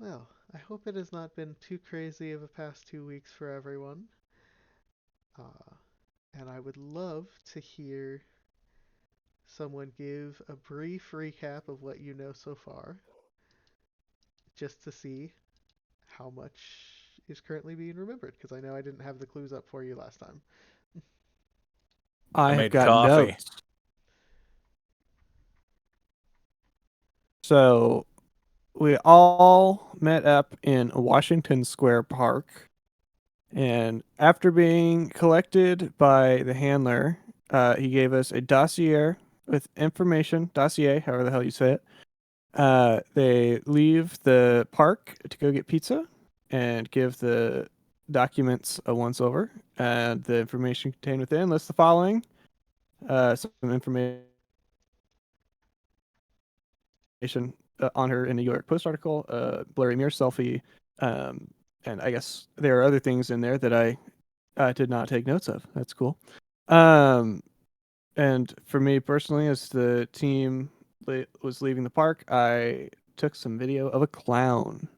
Well, I hope it has not been too crazy of a past 2 weeks for everyone. Uh, and I would love to hear someone give a brief recap of what you know so far, just to see how much is currently being remembered, because I know I didn't have the clues up for you last time. I I have made got coffee. notes. So we all met up in Washington Square Park, and after being collected by the handler, he gave us a dossier with information, dossier, however the hell you say it. They leave the park to go get pizza and give the documents a once over. And the information contained within lists the following: some information on her in the New York Post article, blurry mirror selfie, um, and I guess there are other things in there that I did not take notes of. That's cool. Um, and for me personally, as the team was leaving the park, I took some video of a clown.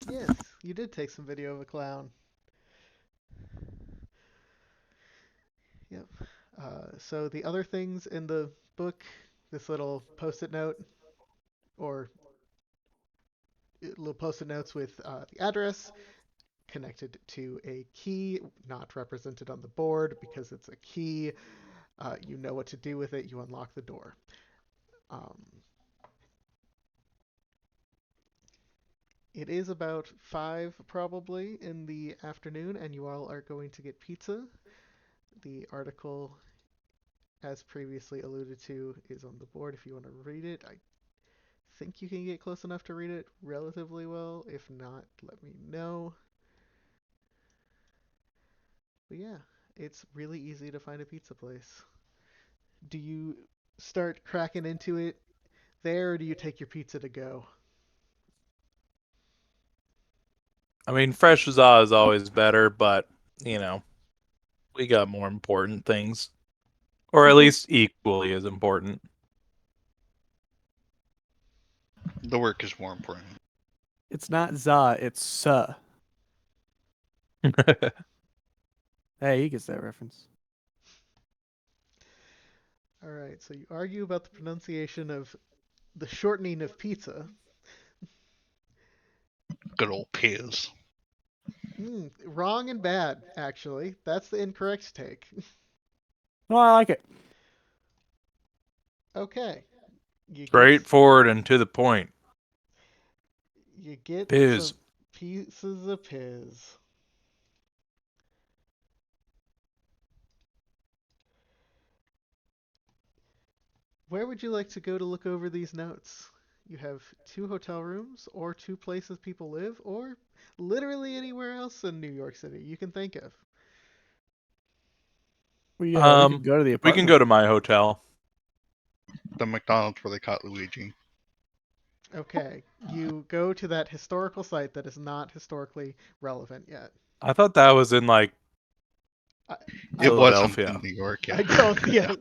Yes, you did take some video of a clown. Yep. So the other things in the book, this little post-it note, or little post-it notes with the address connected to a key, not represented on the board because it's a key. You know what to do with it. You unlock the door. Um, it is about 5 probably in the afternoon, and you all are going to get pizza. The article, as previously alluded to, is on the board if you want to read it. I think you can get close enough to read it relatively well. If not, let me know. But yeah, it's really easy to find a pizza place. Do you start cracking into it there, or do you take your pizza to go? I mean, fresh as is always better, but you know, we got more important things, or at least equally as important. The work is more important. It's not za, it's suh. Hey, he gets that reference. All right, so you argue about the pronunciation of the shortening of pizza. Good old Piz. Wrong and bad, actually. That's the incorrect take. No, I like it. Okay, you get Straightforward and to the point. you get Biz. some pieces of piz. Where would you like to go to look over these notes? You have 2 hotel rooms, or 2 places people live, or literally anywhere else in New York City you can think of. We could go to the We can apartment. go to my hotel. The McDonald's where they caught Luigi. Okay, you go to that historical site that is not historically relevant yet. I thought that was in like I, It I, wasn't Philadelphia. in New York, yeah. I don't. Yeah,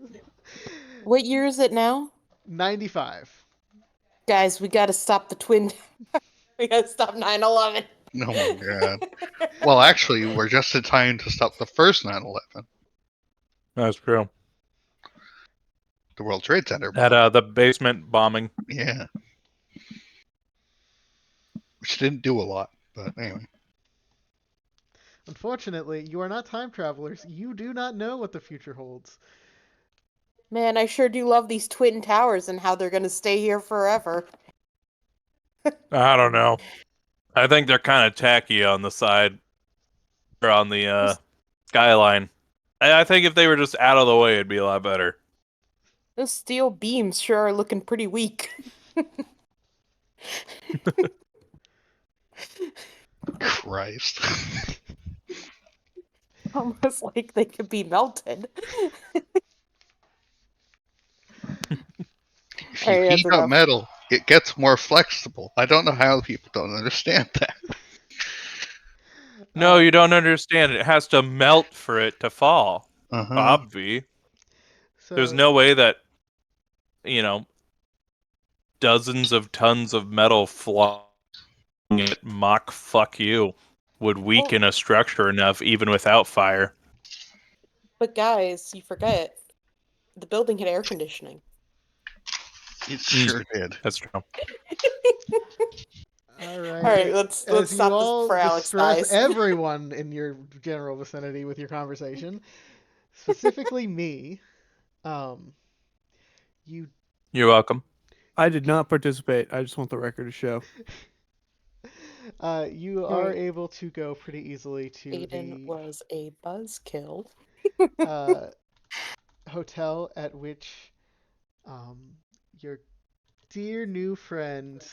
What year is it now? 95. Guys, we gotta stop the twin. We gotta stop 9/11. Oh my god. Well, actually, we're just in time to stop the first 9/11, That's true. the World Trade Center At bombing. the basement bombing. Yeah. Which didn't do a lot, but anyway. Unfortunately, you are not time travelers. You do not know what the future holds. Man, I sure do love these twin towers and how they're gonna stay here forever. I don't know. I think they're kind of tacky on the side or on the Those, skyline. I think if they were just out of the way, it'd be a lot better. those steel beams sure are looking pretty weak. Christ. Almost like they could be melted. If you Alright, that's heat up enough. metal, it gets more flexible. I don't know how people don't understand that. No, Uh, you don't understand. It has to melt for it to fall. Uh huh. Obvi. There's so no way that, you know, dozens of tons of metal fly it mock fuck you would weaken a structure enough even without fire. But guys, you forget the building had air conditioning. It sure did. That's true. All All right. right, let's As you stop this all before Alex distress dies. everyone in your general vicinity with your conversation, specifically me, um, you You're welcome. I did not participate. I just want the record to show. you All are right. able to go pretty easily to Aiden the was a buzzkill. uh, hotel at which your dear new friend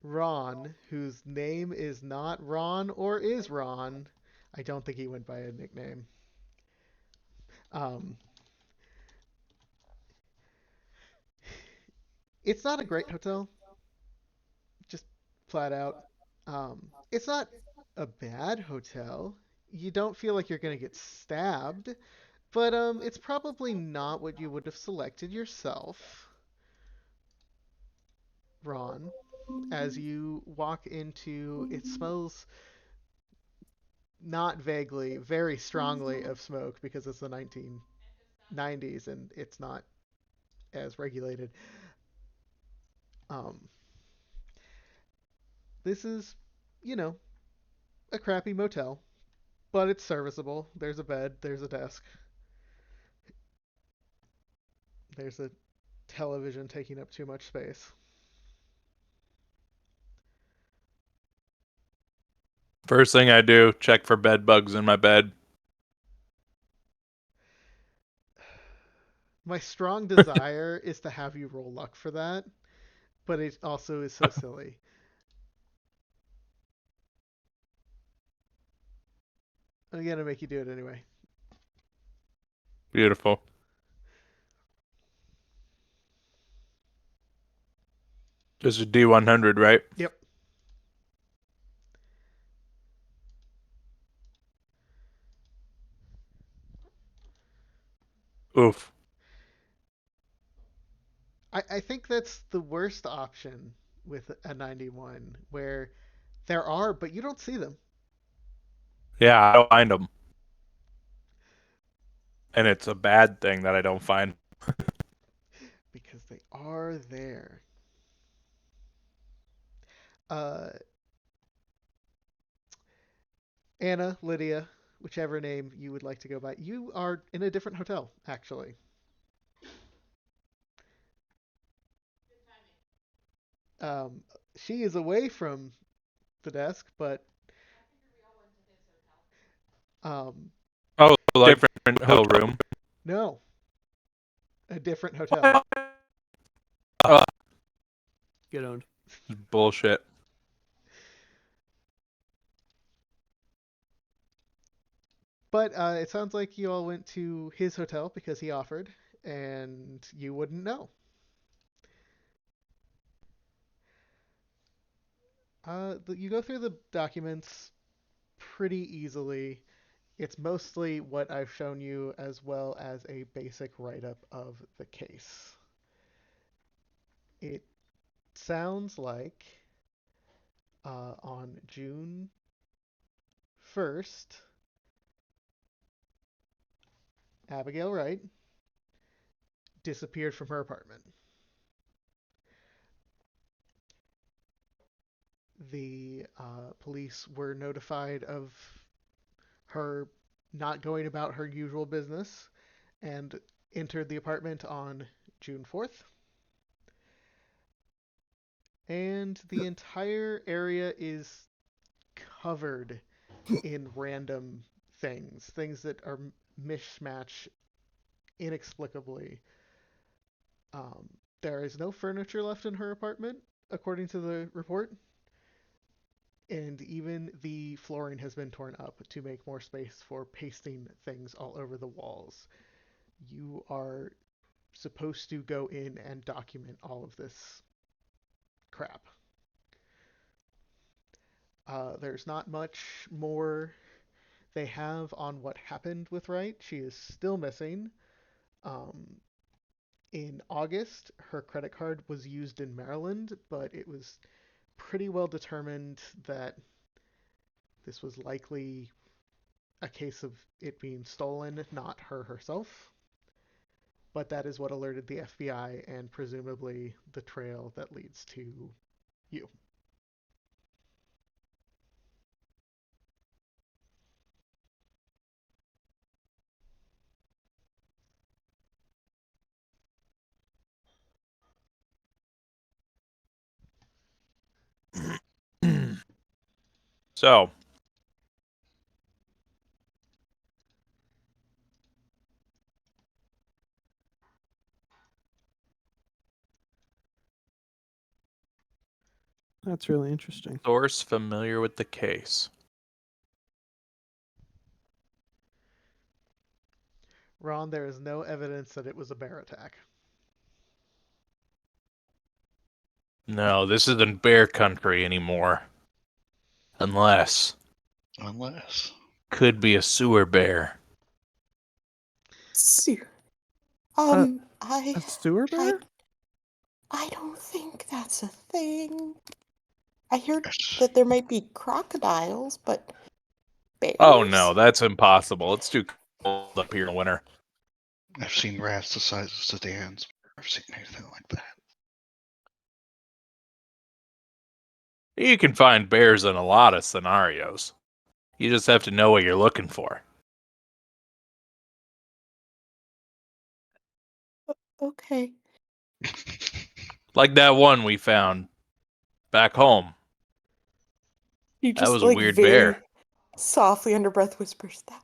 Ron, whose name is not Ron or is Ron. I don't think he went by a nickname. Um, it's not a great hotel, just flat out. It's not a bad hotel. You don't feel like you're gonna get stabbed, but it's probably not what you would have selected yourself, Ron. As you walk into, it smells not vaguely, very strongly of smoke because it's the 1990s and it's not as regulated. Um, this is, you know, a crappy motel, but it's serviceable. There's a bed, there's a desk, there's a television taking up too much space. First thing I do, check for bed bugs in my bed. My strong desire is to have you roll luck for that, but it also is so silly. I'm gonna make you do it anyway. Beautiful. Just a D100, right? Yep. Oof. I think that's the worst option with a 91, where there are, but you don't see them. Yeah, I don't find them. And it's a bad thing that I don't find. Because they are there. Uh, Anna, Lydia, whichever name you would like to go by, you are in a different hotel, actually. She is away from the desk, but um, Oh, like different hotel room. no, a different hotel. Get owned. Bullshit. But it sounds like you all went to his hotel because he offered, and you wouldn't know. You go through the documents pretty easily. It's mostly what I've shown you as well as a basic write-up of the case. It sounds like on June 1st, Abigail Wright disappeared from her apartment. The police were notified of her not going about her usual business and entered the apartment on June 4th. And the entire area is covered in random things that are mishmash inexplicably. There is no furniture left in her apartment, according to the report. And even the flooring has been torn up to make more space for pasting things all over the walls. You are supposed to go in and document all of this crap. There's not much more they have on what happened with Wright. She is still missing. Um, in August, her credit card was used in Maryland, but it was pretty well determined that this was likely a case of it being stolen, not her herself. But that is what alerted the FBI and presumably the trail that leads to you. So, That's really interesting. source familiar with the case. Ron, there is no evidence that it was a bear attack. No, this isn't bear country anymore. Unless Unless. could be a sewer bear. Su- A I sewer bear? I don't think that's a thing. I heard Yes. that there might be crocodiles, but bears? Oh no, that's impossible. It's too cold up here in the winter. I've seen rats the size of sedans. I've seen anything like that. You can find bears in a lot of scenarios. You just have to know what you're looking for. Okay. Like that one we found back home. You That just was a like weird very bear. softly under breath whispers that.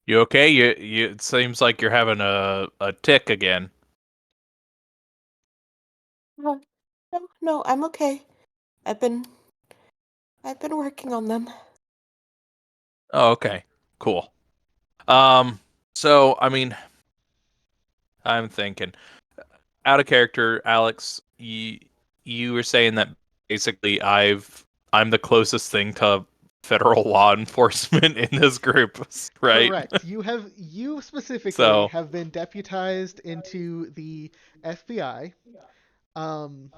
You okay? You it seems like you're having a tick again. No, no, I'm okay. I've been working on them. Oh, okay. Cool. So I mean, I'm thinking out of character, Alex, you were saying that basically I'm the closest thing to federal law enforcement in this group, right? Correct. You specifically So, have been deputized into the FBI. Um,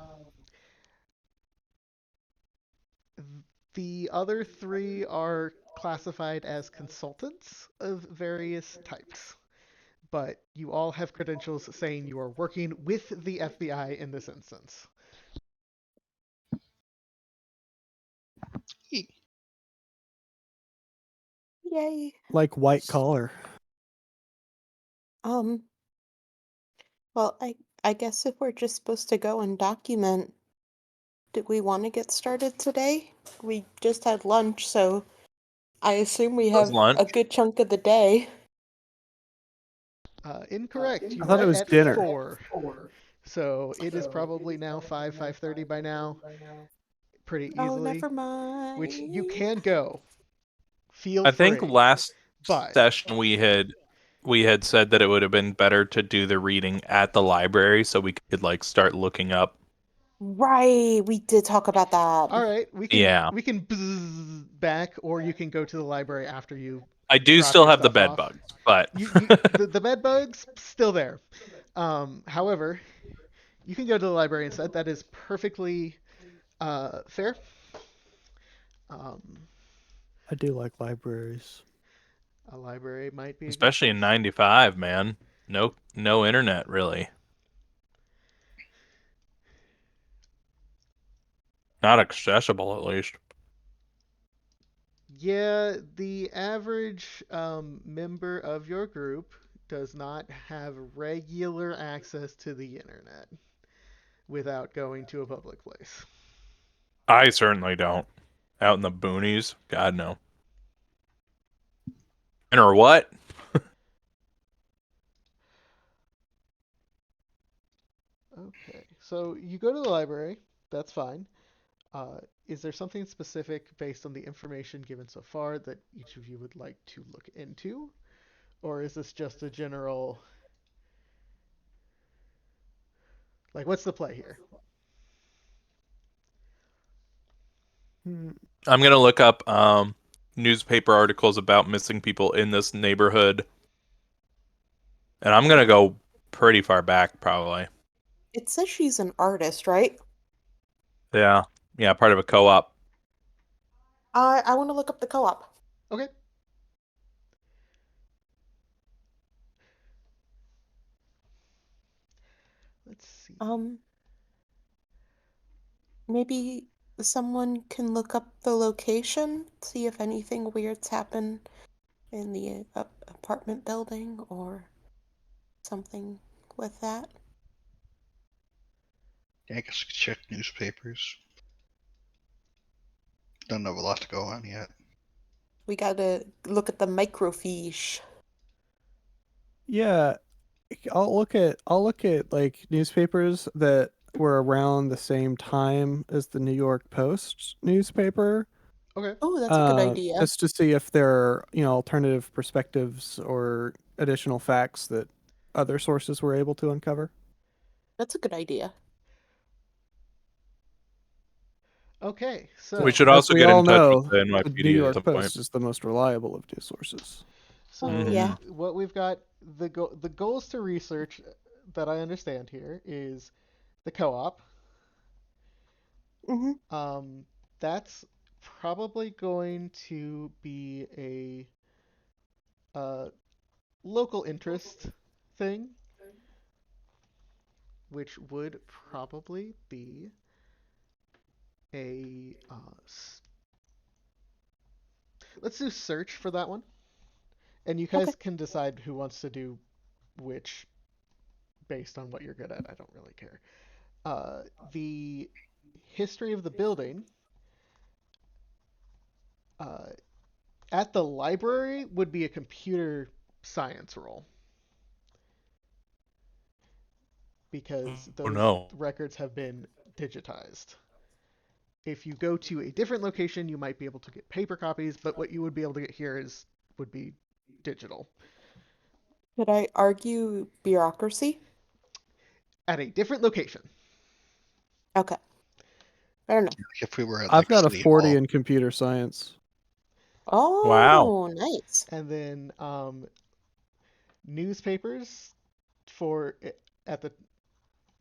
the other three are classified as consultants of various types, but you all have credentials saying you are working with the FBI in this instance. Yay. Like white collar. Well, I guess if we're just supposed to go and document, do we want to get started today? We just had lunch, so I assume we was have lunch. a good chunk of the day. Incorrect. You I thought it met was at dinner. 4. So it is probably now 5:30 by now. Pretty Oh, easily. never mind. Which you can go. Feel I think free. last But session we had said that it would have been better to do the reading at the library so we could like start looking up. Right, we did talk about that. all right, Yeah. we can buzz back, or you can go to the library after you. I do drop still your have the stuff bed off. bugs, but The bed bugs still there. However, you can go to the library instead. That is perfectly fair. Um, I do like libraries. a library might be a good especially in place. 95, man. No internet really. Not accessible at least. Yeah, the average member of your group does not have regular access to the internet without going to a public place. I certainly don't. Out in the boonies, God no. And or what? Okay, so you go to the library. That's fine. Is there something specific based on the information given so far that each of you would like to look into? Or is this just a general. Like, what's the play here? Hmm. I'm gonna look up newspaper articles about missing people in this neighborhood. And I'm gonna go pretty far back, probably. It says she's an artist, right? Yeah, part of a co-op. I want to look up the co-op. Okay. Let's see. Maybe someone can look up the location, see if anything weird's happened in the apartment building or something with that. Yeah, I guess we could check newspapers. Don't have a lot to go on yet. We gotta look at the microfiche. Yeah, I'll look at like newspapers that were around the same time as the New York Post newspaper. Okay. Oh, that's a good idea. Just to see if there are, alternative perspectives or additional facts that other sources were able to uncover. That's a good idea. Okay. So We should As also we get all in touch know, with the the New NYPD at York some Post point. is the most reliable of news sources. So Yeah. what we've got, the goals to research that I understand here is the co-op. Mm-hmm. That's probably going to be a local interest thing, which would probably be a let's do search for that one, and you guys Okay. can decide who wants to do which based on what you're good at. I don't really care. The history of the building at the library would be a computer science role because Oh those no. records have been digitized. If you go to a different location, you might be able to get paper copies, but what you would be able to get here would be digital. Could I argue bureaucracy? At a different location. Okay. Fair enough. If we were at I've like got a City 40 Hall. in computer science. Oh, nice. And then newspapers for at the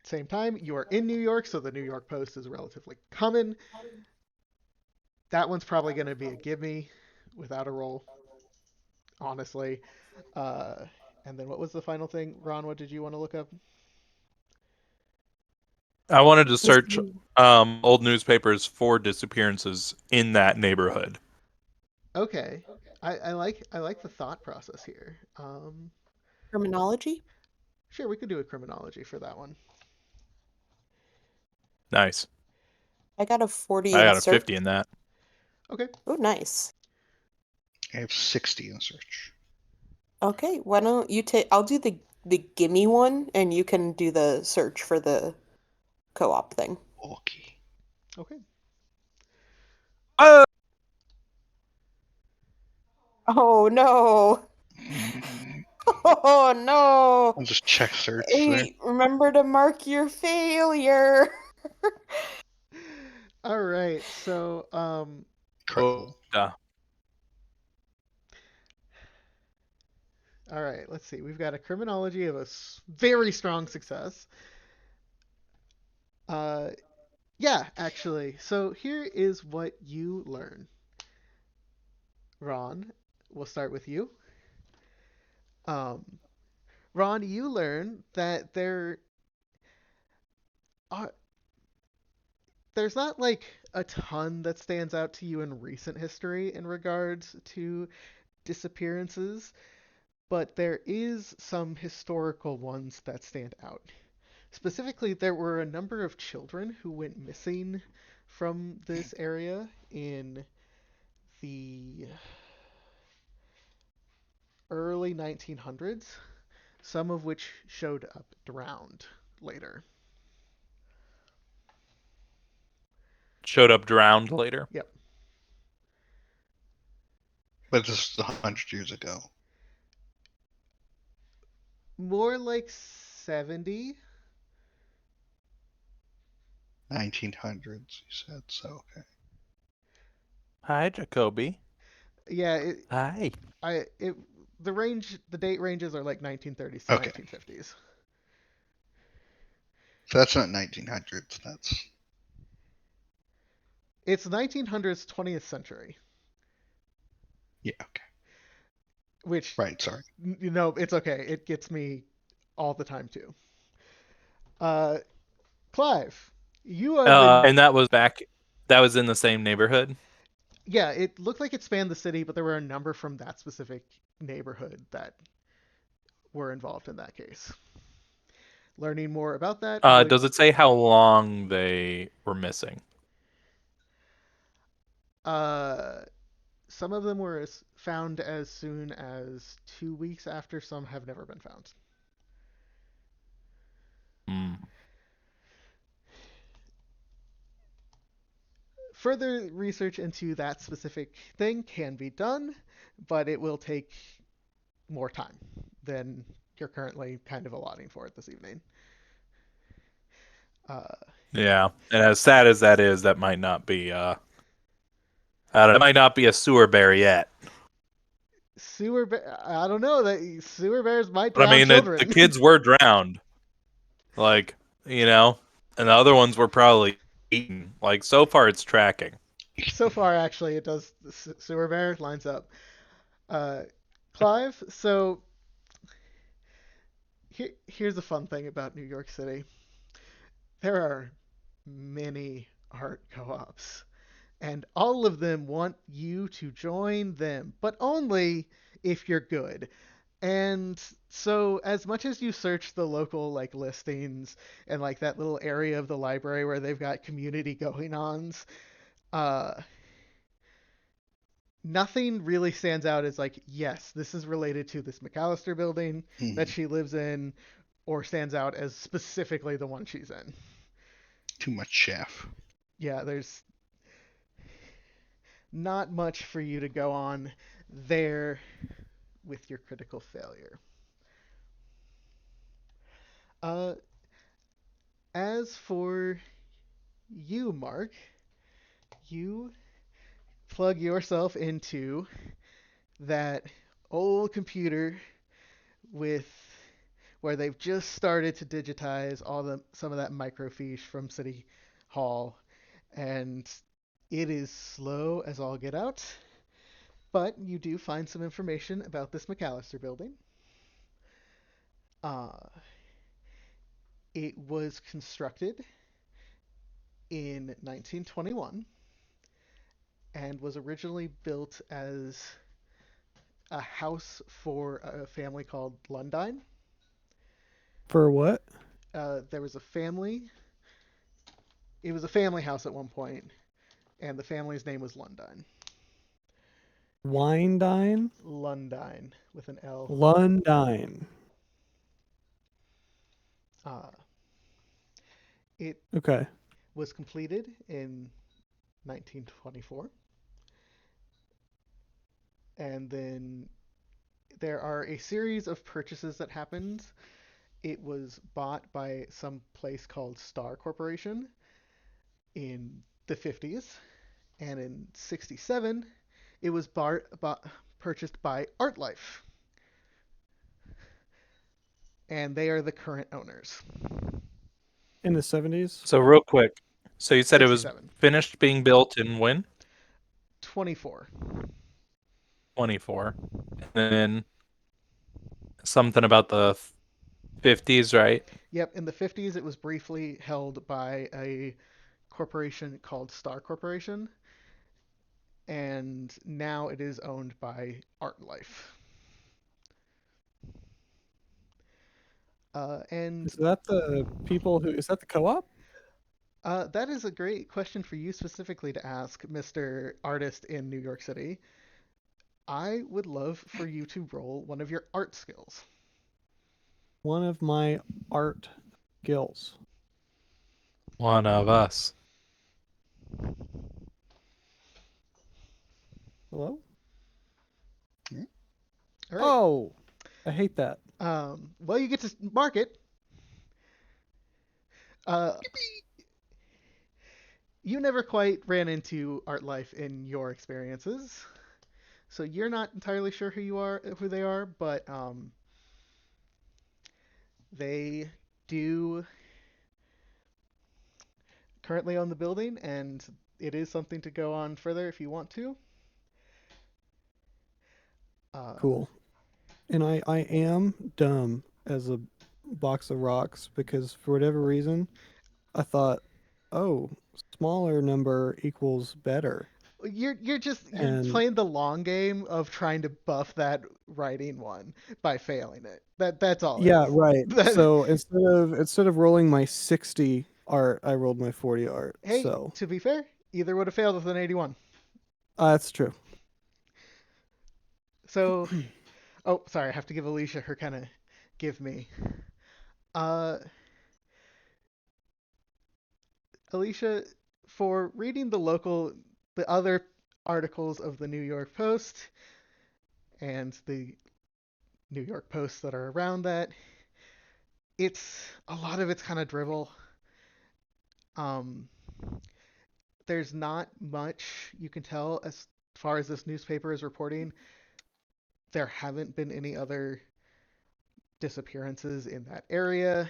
same time, you are in New York, so the New York Post is relatively common. That one's probably going to be a gimme without a roll, honestly. And then what was the final thing? Ron, what did you want to look up? I wanted to search old newspapers for disappearances in that neighborhood. Okay. I like the thought process here. Criminology? Sure, we could do a criminology for that one. Nice. I got a 40 I in got a search. 50 in that. Okay. Oh, nice. I have 60 in search. Okay, why don't you take? I'll do the gimme one, and you can do the search for the co-op thing. Okay. Okay. Oh no! Mm, Oh no! I'll just check search there. Hey, remember to mark your failure. All right. So Critical. all right, let's see. We've got a criminology of a very strong success. Yeah, actually. So here is what you learn. Ron, we'll start with you. Ron, you learn that there's not like a ton that stands out to you in recent history in regards to disappearances, but there is some historical ones that stand out. Specifically, there were a number of children who went missing from this area in the early 1900s, some of which showed up drowned later. Showed up drowned later. Yep. But this is 100 years ago. More like 70. 1900s, you said, so okay. Hi, Jacoby. Yeah, Hi. the date ranges are like 1930s to Okay. 1950s. So that's not 1900s. That's It's 1900s, 20th century, yeah. Okay. which Right. Sorry. it's okay. It gets me all the time too. Clive, you have been. And that was back. That was in the same neighborhood. Yeah, it looked like it spanned the city, but there were a number from that specific neighborhood that were involved in that case. Learning more about that really. Does it say how long they were missing? Uh, some of them were found as soon as 2 weeks after. Some have never been found. Hmm. Further research into that specific thing can be done, but it will take more time than you're currently kind of allotting for it this evening. Uh, Yeah, and as sad as that is, that might not be. I don't know, it might not be a sewer bear yet. I don't know. That sewer bears might But I drown mean, the children. kids were drowned. Like, you know, and the other ones were probably eaten. Like, so far it's tracking. So far, actually, it does. The sewer bear lines up. Clive, so here's a fun thing about New York City. There are many art co-ops, and all of them want you to join them, but only if you're good. And so as much as you search the local like listings and like that little area of the library where they've got community going ons, uh nothing really stands out as like, yes, this is related to this McAllister building that Mhm. she lives in, or stands out as specifically the one she's in. Too much chef. Yeah, there's not much for you to go on there with your critical failure. Uh, as for you, Mark, you plug yourself into that old computer with where they've just started to digitize some of that microfiche from City Hall, and it is slow as all get out. But you do find some information about this McAllister building. Uh, it was constructed in 1921 and was originally built as a house for a family called Lundine. For what? There was a family. It was a family house at one point, and the family's name was Lundine. Windine? Lundine with an L. Lundine. Uh, it Okay. was completed in 1924, and then there are a series of purchases that happened. It was bought by some place called Star Corporation in the 50s, and in 67, it was purchased by ArtLife, and they are the current owners. In the 70s? So real quick, so you said it was 67. finished being built in when? 24. 24. And then something about the 50s, right? Yep, in the 50s, it was briefly held by a corporation called Star Corporation, and now it is owned by ArtLife. And Is that the people who is that the co-op? that is a great question for you specifically to ask, Mr. Artist in New York City. I would love for you to roll one of your art skills. One of my art skills. One of us. Hello? All right. Oh, I hate that. Well, you get to mark it. Uh, you never quite ran into art life in your experiences, So you're not entirely sure who they are, but they do currently own the building, and it is something to go on further if you want to. Cool. And I am dumb as a box of rocks because for whatever reason, I thought, oh, smaller number equals better. You're And playing the long game of trying to buff that writing one by failing it. That's all it yeah, is. right. That, So instead of rolling my 60 art, I rolled my 40 art. hey, So to be fair, either would have failed with an 81. that's true. So, oh, sorry, I have to give Alicia her kind of give me. Uh, Alicia, for reading the other articles of the New York Post and the New York Post that are around that, a lot of it's kind of drivel. Um, there's not much you can tell as far as this newspaper is reporting. There haven't been any other disappearances in that area.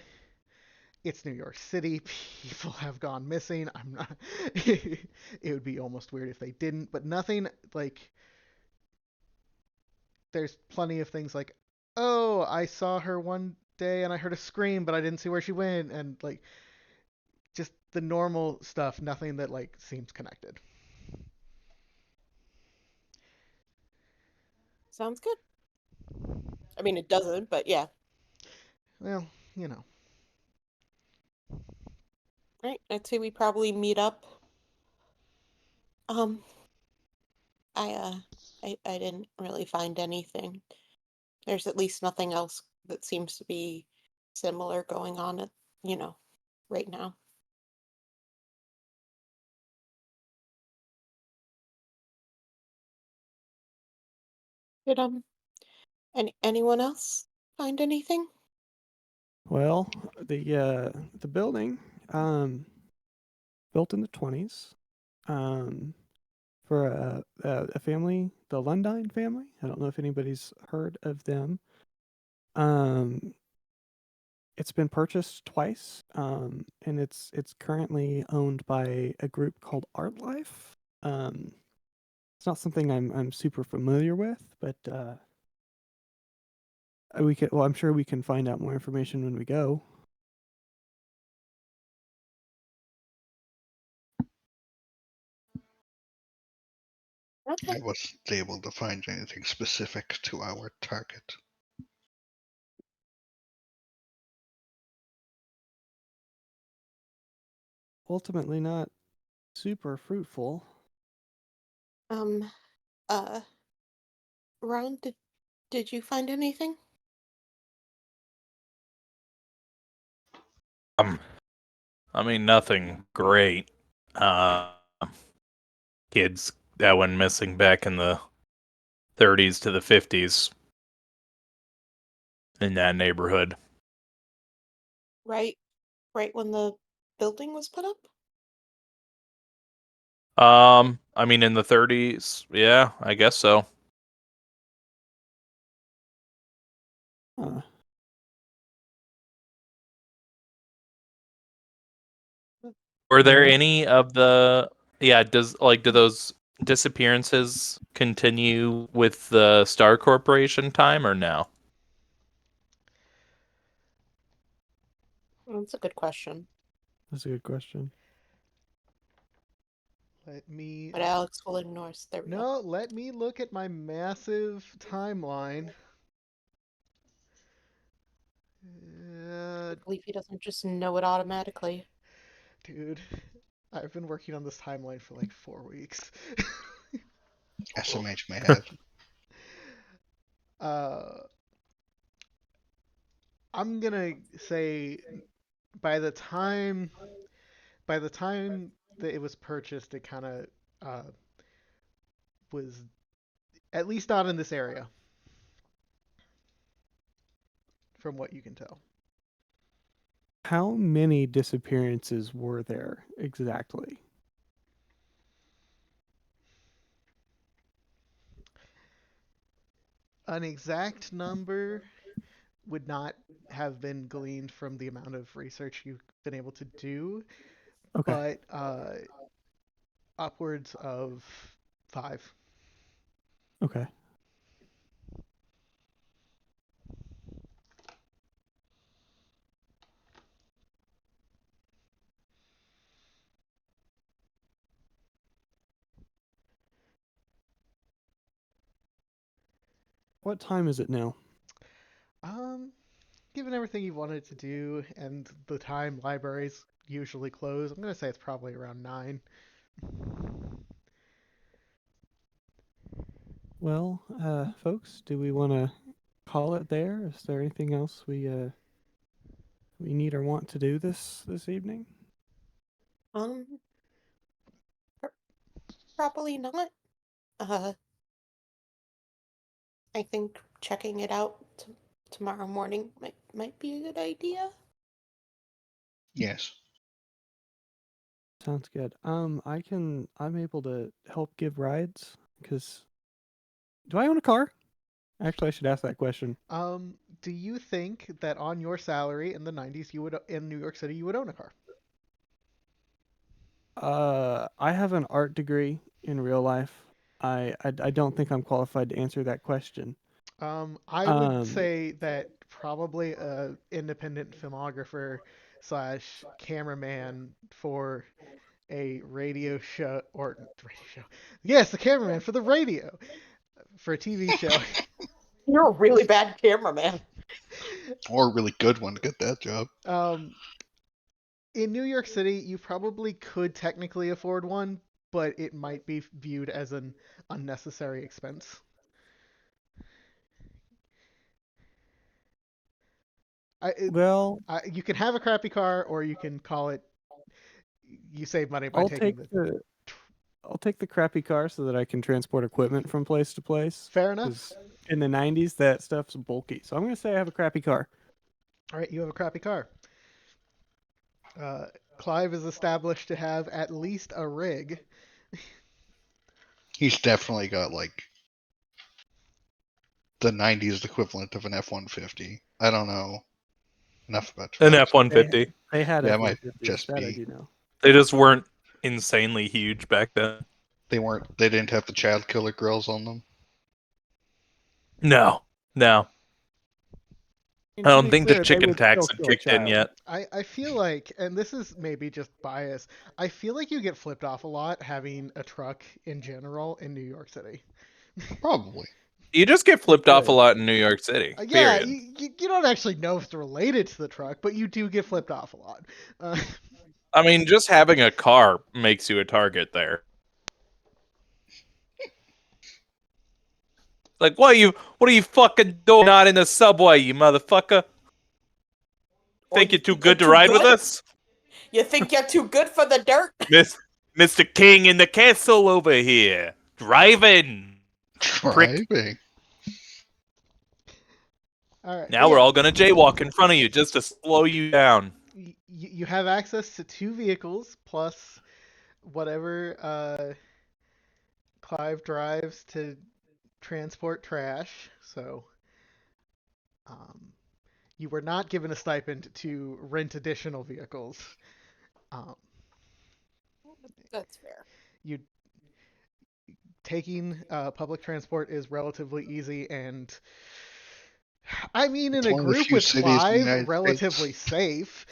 It's New York City. People have gone missing. I'm not. It would be almost weird if they didn't, but nothing like. There's plenty of things like, oh, I saw her one day and I heard a scream, but I didn't see where she went, and like just the normal stuff. Nothing that like seems connected. Sounds good. I mean, it doesn't, but yeah. Well, you know. Right. I'd say we probably meet up. Um, I didn't really find anything. There's at least nothing else that seems to be similar going on at, you know, right now. Did anyone else find anything? Well, the building built in the 20s for a family, the Lundine family. I don't know if anybody's heard of them. Um, it's been purchased twice, and it's currently owned by a group called ArtLife. Um, it's not something I'm super familiar with, but we can. Well, I'm sure we can find out more information when we go. Okay. I wasn't able to find anything specific to our target. Ultimately, not super fruitful. Um, uh, Ron, did you find anything? I mean, nothing great. Uh, Kids that went missing back in the 30s to the 50s in that neighborhood. Right, right when the building was put up? I mean, in the 30s, yeah, I guess so. Huh. Were there Well, any of the do those disappearances continue with the Star Corporation time or no? That's a good question. that's a good question. Let me. But Alex will ignore us. There we go. No, let me look at my massive timeline. I believe he doesn't just know it automatically. Dude, I've been working on this timeline for like 4 weeks. SMH may have. uh, I'm gonna say by the time by the time that it was purchased, it kind of was at least not in this area, from what you can tell. How many disappearances were there exactly? An exact number would not have been gleaned from the amount of research you've been able to do, Okay. but upwards of 5. Okay. What time is it now? Given everything you wanted to do and the time libraries usually close, I'm gonna say it's probably around 9. Well, folks, do we want to call it there? Is there anything else we need or want to do this evening? Um, pr- probably not. Uh, I think checking it out tomorrow morning might be a good idea. Yes. Sounds good. I'm able to help give rides because do I own a car? Actually, I should ask that question. Do you think that on your salary in the 90s you would in New York City you would own a car? I have an art degree in real life. I don't think I'm qualified to answer that question. I would Um, say that probably a independent filmographer slash cameraman for a radio show or radio show. Yes, the cameraman for the radio for a TV show. You're a really bad cameraman. Or a really good one to get that job. In New York City, you probably could technically afford one, but it might be viewed as an unnecessary expense. I, well, you can have a crappy car, or you can call it. You save money by I'll taking take the. the I'll take the crappy car so that I can transport equipment from place to place. Fair enough. Because in the '90s, that stuff's bulky. So I'm gonna say I have a crappy car. All right, you have a crappy car. Uh, Clive is established to have at least a rig. He's definitely got like the 90s equivalent of an F-150. I don't know enough about An trucks. F-150. They had Yeah, it might F-150s. just That I be. do know. They just weren't insanely huge back then. They didn't have the child killer grills on them. No, no. And I to don't be think the clear, they chicken would tax still had kill a kicked in child. yet. I feel like, and this is maybe just bias, I feel like you get flipped off a lot having a truck in general in New York City. Probably. You just get flipped off a Good. lot in New York City. Yeah, Period. you don't actually know if it's related to the truck, but you do get flipped off a lot. I mean, just having a car makes you a target there. Like, what are you fucking doing not in the subway, you motherfucker? Or Think you you're too think good to you're too ride with good? us? You think you're too good for the dirt? Mr. King in the castle over here. Driving. Driving. All right, but Now we're yeah, all gonna jaywalk in front of you just to slow you down. you have access to 2 vehicles plus whatever Clive drives to transport trash. So, um, you were not given a stipend to rent additional vehicles. Um, That's fair. you taking public transport is relatively easy and I mean in It's a one of the group few with cities in the Clive United relatively States. safe.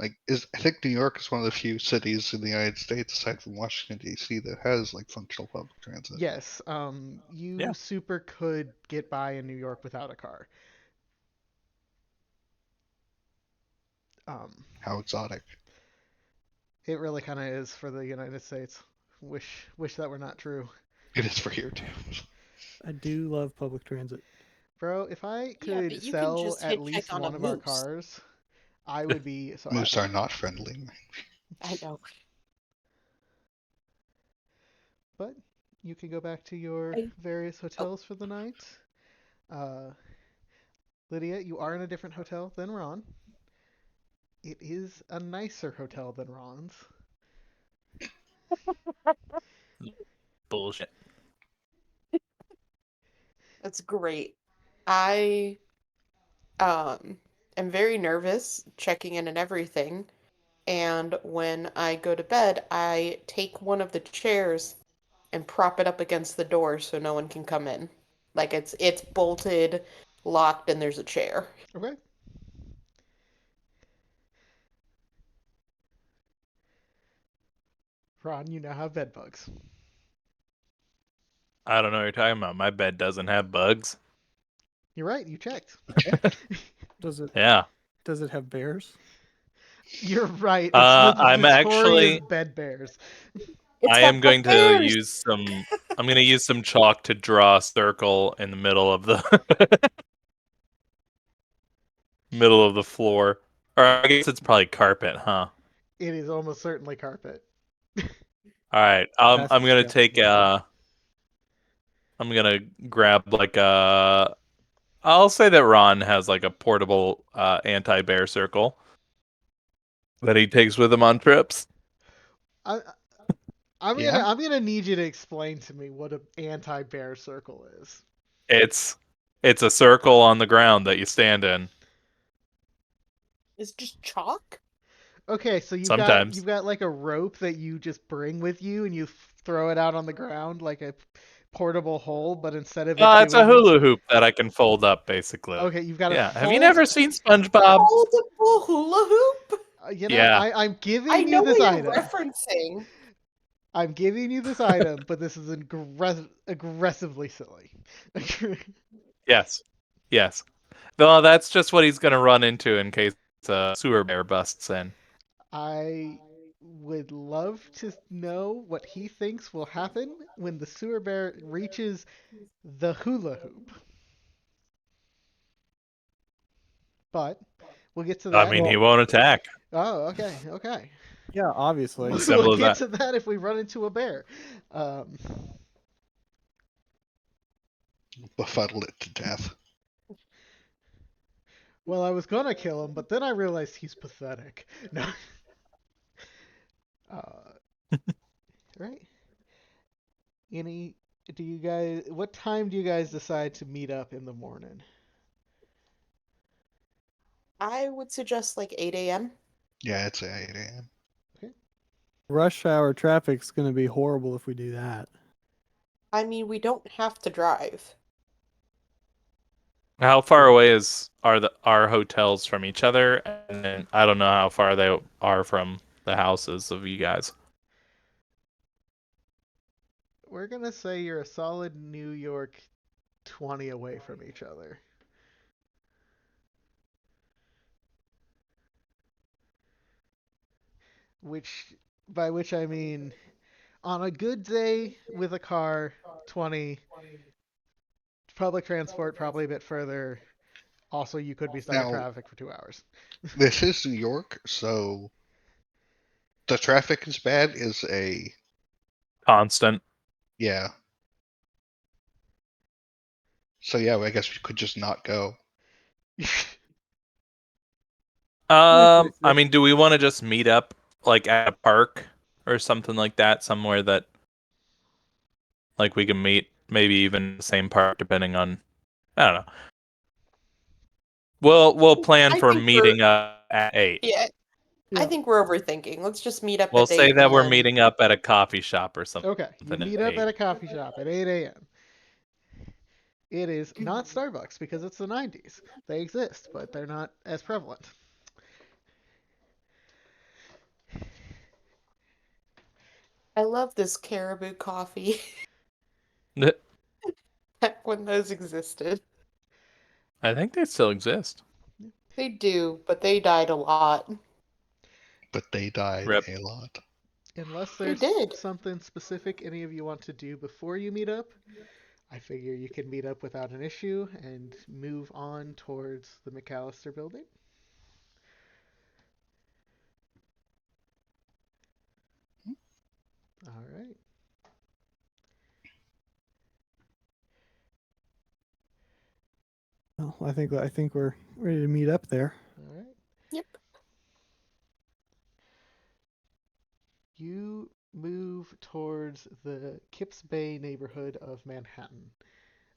I think New York is one of the few cities in the United States, aside from Washington D.C., that has like functional public transit. Yes, you Yeah. super could get by in New York without a car. Um, How exotic! it really kind of is for the United States. Wish that were not true, It is for here too. I do love public transit. bro. If I Yeah, could but you can sell just at hitchhike least on a one of our moose. cars, I would be so Moose happy. are not friendly. I know. But you can go back to your I, various oh, hotels for the night. Uh, Lydia, you are in a different hotel than Ron. It is a nicer hotel than Ron's. Bullshit. That's great. I am very nervous checking in and everything. And when I go to bed, I take one of the chairs and prop it up against the door so no one can come in. Like it's bolted, locked, and there's a chair. Okay. Ron, you now have bed bugs. I don't know what you're talking about. My bed doesn't have bugs. You're right, you checked. Does it Yeah. have bears? You're right. It's the I'm notorious actually bed bears. It's I got am going to bears! use some I'm going to use some chalk to draw a circle in the middle of the middle of the floor. Or I guess it's probably carpet, huh? It is almost certainly carpet. All right. That's I'm going to take disgusting. I'm going to grab like a I'll say that Ron has like a portable anti-bear circle that he takes with him on trips. I, I'm Yeah? gonna need you to explain to me what an anti-bear circle is. It's a circle on the ground that you stand in. It's just chalk? Okay, so Sometimes. you've got like a rope that you just bring with you, and you throw it out on the ground like a portable hole, but instead of it It's a doing hula hoop that I can fold up, basically. okay, you've got a Yeah. Have you fold. never seen SpongeBob? Foldable hula hoop? Yeah. I'm I giving you know this what you're item. referencing. I'm giving you this item, but this is aggressively silly. Yes. Yes. Well, that's just what he's gonna run into in case a sewer bear busts in. I would love to know what he thinks will happen when the sewer bear reaches the hula hoop. But we'll get to I that. mean, he won't attack. Oh, okay, okay. Yeah, obviously. As We'll simple as get that. to that if we run into a bear. Um, Befuddle it to death. well, I was gonna kill him, but then I realized he's pathetic. No. Right? Any? Do you guys? What time do you guys decide to meet up in the morning? I would suggest like 8 a.m. Yeah, it's 8 a.m. Rush hour traffic's going to be horrible if we do that. I mean, we don't have to drive. How far away are our hotels from each other? And then I don't know how far they are from the houses of you guys. We're gonna say you're a solid New York 20 away from each other. Which, by which I mean, on a good day with a car, 20. Public transport, probably a bit further. Also, you could be stuck in Now, traffic for 2 hours. this is New York, so the traffic is bad is a Constant. yeah. So yeah, I guess we could just not go. I mean, do we want to just meet up like at a park or something like that, somewhere that like we can meet, maybe even the same park, depending on I don't know. We'll plan I for think we're meeting up at 8. yeah. I Yeah. think we're overthinking. Let's just meet up We'll at say 8 that and we're then meeting up at a coffee shop or something Okay, you at meet up 8. at a coffee shop at 8 a.m. It is not Starbucks because it's the 90s. They exist, but they're not as prevalent. I love this Caribou coffee back when those existed. I think they still exist. They do, but they died a lot. But they died Rip. a lot. Unless They there's did. something specific any of you want to do before you meet up, I figure you can meet up without an issue and move on towards the McAllister building. All right. Well, I think we're ready to meet up there. All right. Yep. You move towards the Kips Bay neighborhood of Manhattan.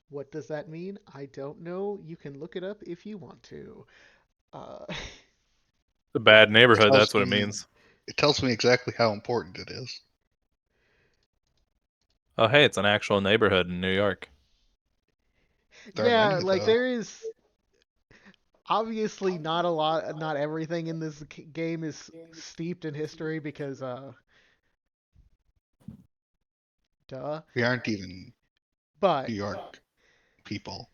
What does that mean? I don't know. You can look it up if you want to. Uh, It's a bad neighborhood. tells That's what it me means. it tells me exactly how important it is. Oh, hey, it's an actual neighborhood in New York. There are yeah, many like though. there is obviously not a lot, not everything in this game is steeped in history because, duh. We aren't even But New York people.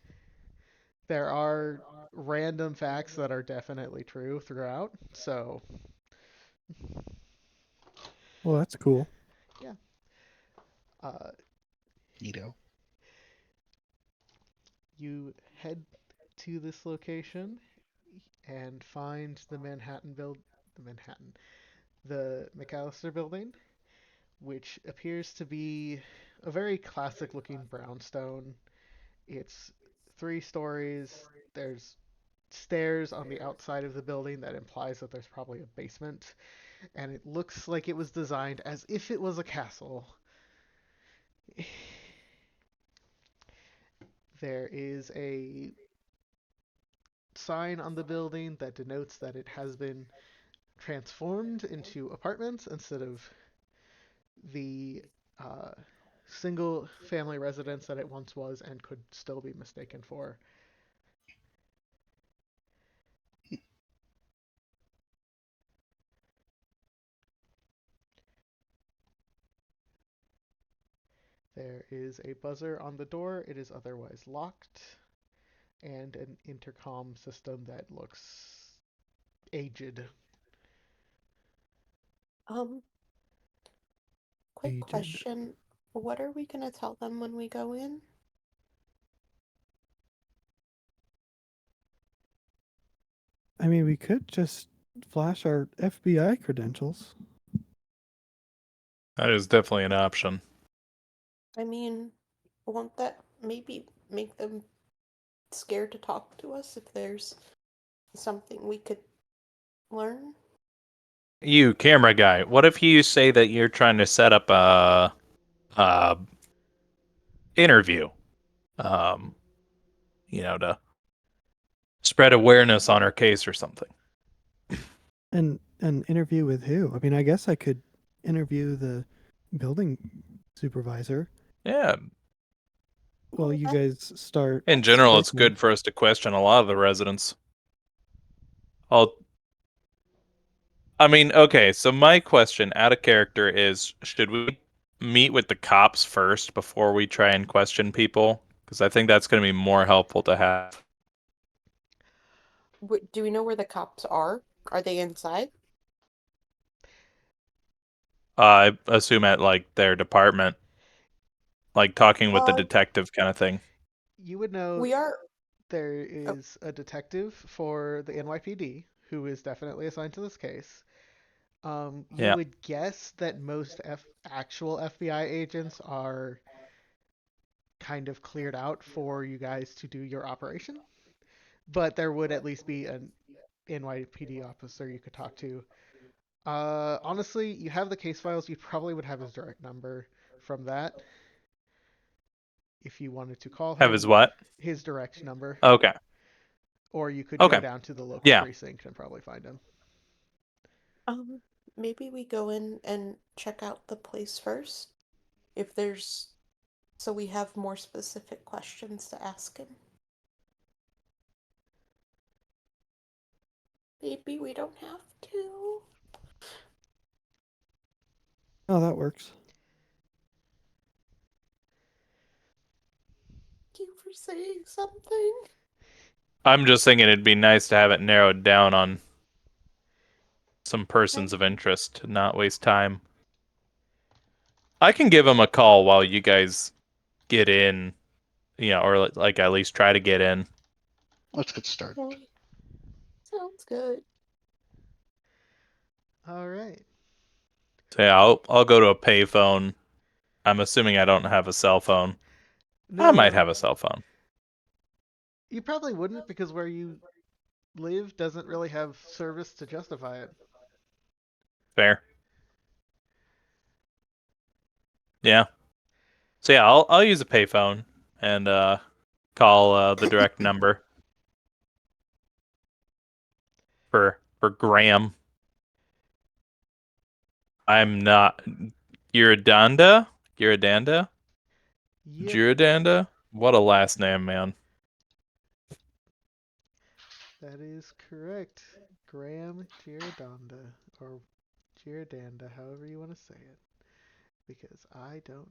there are random facts that are definitely true throughout. So, Well, that's cool. yeah. Uh, you head to this location and find the McAllister building, which appears to be a very classic looking brownstone. It's 3 stories. There's stairs on the outside of the building that implies that there's probably a basement, and it looks like it was designed as if it was a castle. There is a sign on the building that denotes that it has been transformed into apartments instead of the uh, single family residence that it once was and could still be mistaken for. There is a buzzer on the door. It is otherwise locked, and an intercom system that looks aged. Um, quick Aged. question. What are we gonna tell them when we go in? I mean, we could just flash our FBI credentials. That is definitely an option. I mean, won't that maybe make them scared to talk to us if there's something we could learn? You, camera guy, what if you say that you're trying to set up a interview? Um, to spread awareness on our case or something. And an interview with who? I mean, I guess I could interview the building supervisor. Yeah. Well, you guys start. In general, it's working. good for us to question a lot of the residents. Okay, so my question out of character is, should we meet with the cops first before we try and question people? Because I think that's going to be more helpful to have. Do we know where the cops are? Are they inside? I assume at like their department, like talking with the Uh, detective kind of thing. You would know we are. there Oh, is a detective for the NYPD who is definitely assigned to this case. You Yeah. would guess that most actual FBI agents are kind of cleared out for you guys to do your operation, but there would at least be an NYPD officer you could talk to. Honestly, you have the case files. You probably would have his direct number from that if you wanted to call Have his him. what? His direct number, Okay. or you could go Okay. down to the local Yeah. precinct and probably find him. um, maybe we go in and check out the place first. If there's, so we have more specific questions to ask him. Maybe we don't have to. Oh, that works. Thank you for saying something. I'm just thinking it'd be nice to have it narrowed down on some persons of interest to not waste time. I can give him a call while you guys get in, or like at least try to get in. Let's get started. Okay. Sounds good. All right. So yeah, I'll go to a payphone. I'm assuming I don't have a cell phone. I might No, have a cell phone. you probably wouldn't because where you live doesn't really have service to justify it. Fair. Yeah. So yeah, I'll use a payphone and call the direct number for Graham. I'm not Giradanda? Yep, Giradanda? What a last name, man. that is correct. Graham Giradanda, or Giradanda, however you want to say it, because I don't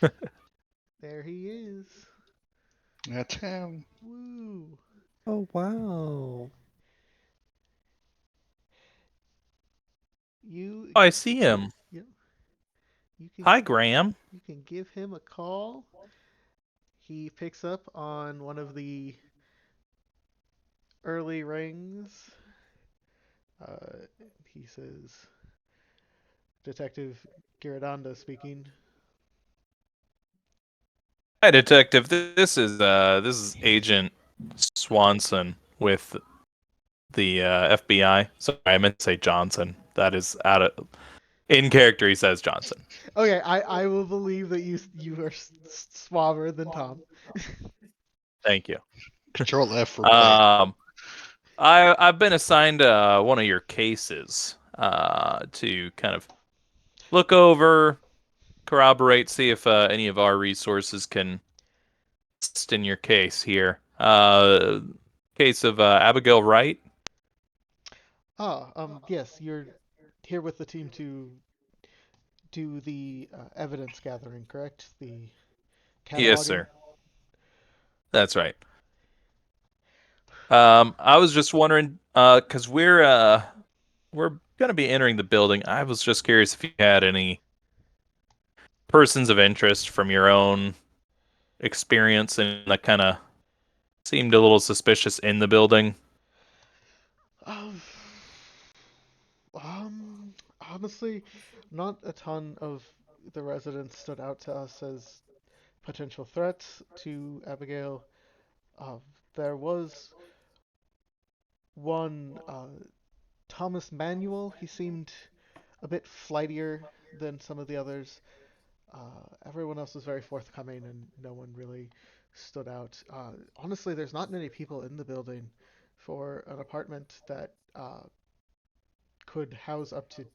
know. There he is. That's him. Woo! Oh wow. You, Oh, I see him. yeah, you can Hi, Graham. you can give him a call. He picks up on one of the early rings. He says, "Detective Giradanda speaking." Hi, Detective. This is Agent Swanson with the FBI. Sorry, I meant to say Johnson. That is out of in character. He says Johnson. Okay, I will believe that you are suaver than Tom. Thank you. Control F for Blake. I've been assigned one of your cases to kind of look over, corroborate, see if any of our resources can assist in your case here. Case of Abigail Wright. Yes, you're here with the team to do the evidence gathering, correct? The Yes, cataloging. sir. That's right. I was just wondering, because we're gonna be entering the building. I was just curious if you had any persons of interest from your own experience and that kind of seemed a little suspicious in the building. Um, Honestly, not a ton of the residents stood out to us as potential threats to Abigail. Uh, there was one, Thomas Manuel. He seemed a bit flightier than some of the others. Everyone else was very forthcoming, and no one really stood out. Honestly, there's not many people in the building for an apartment that could house up to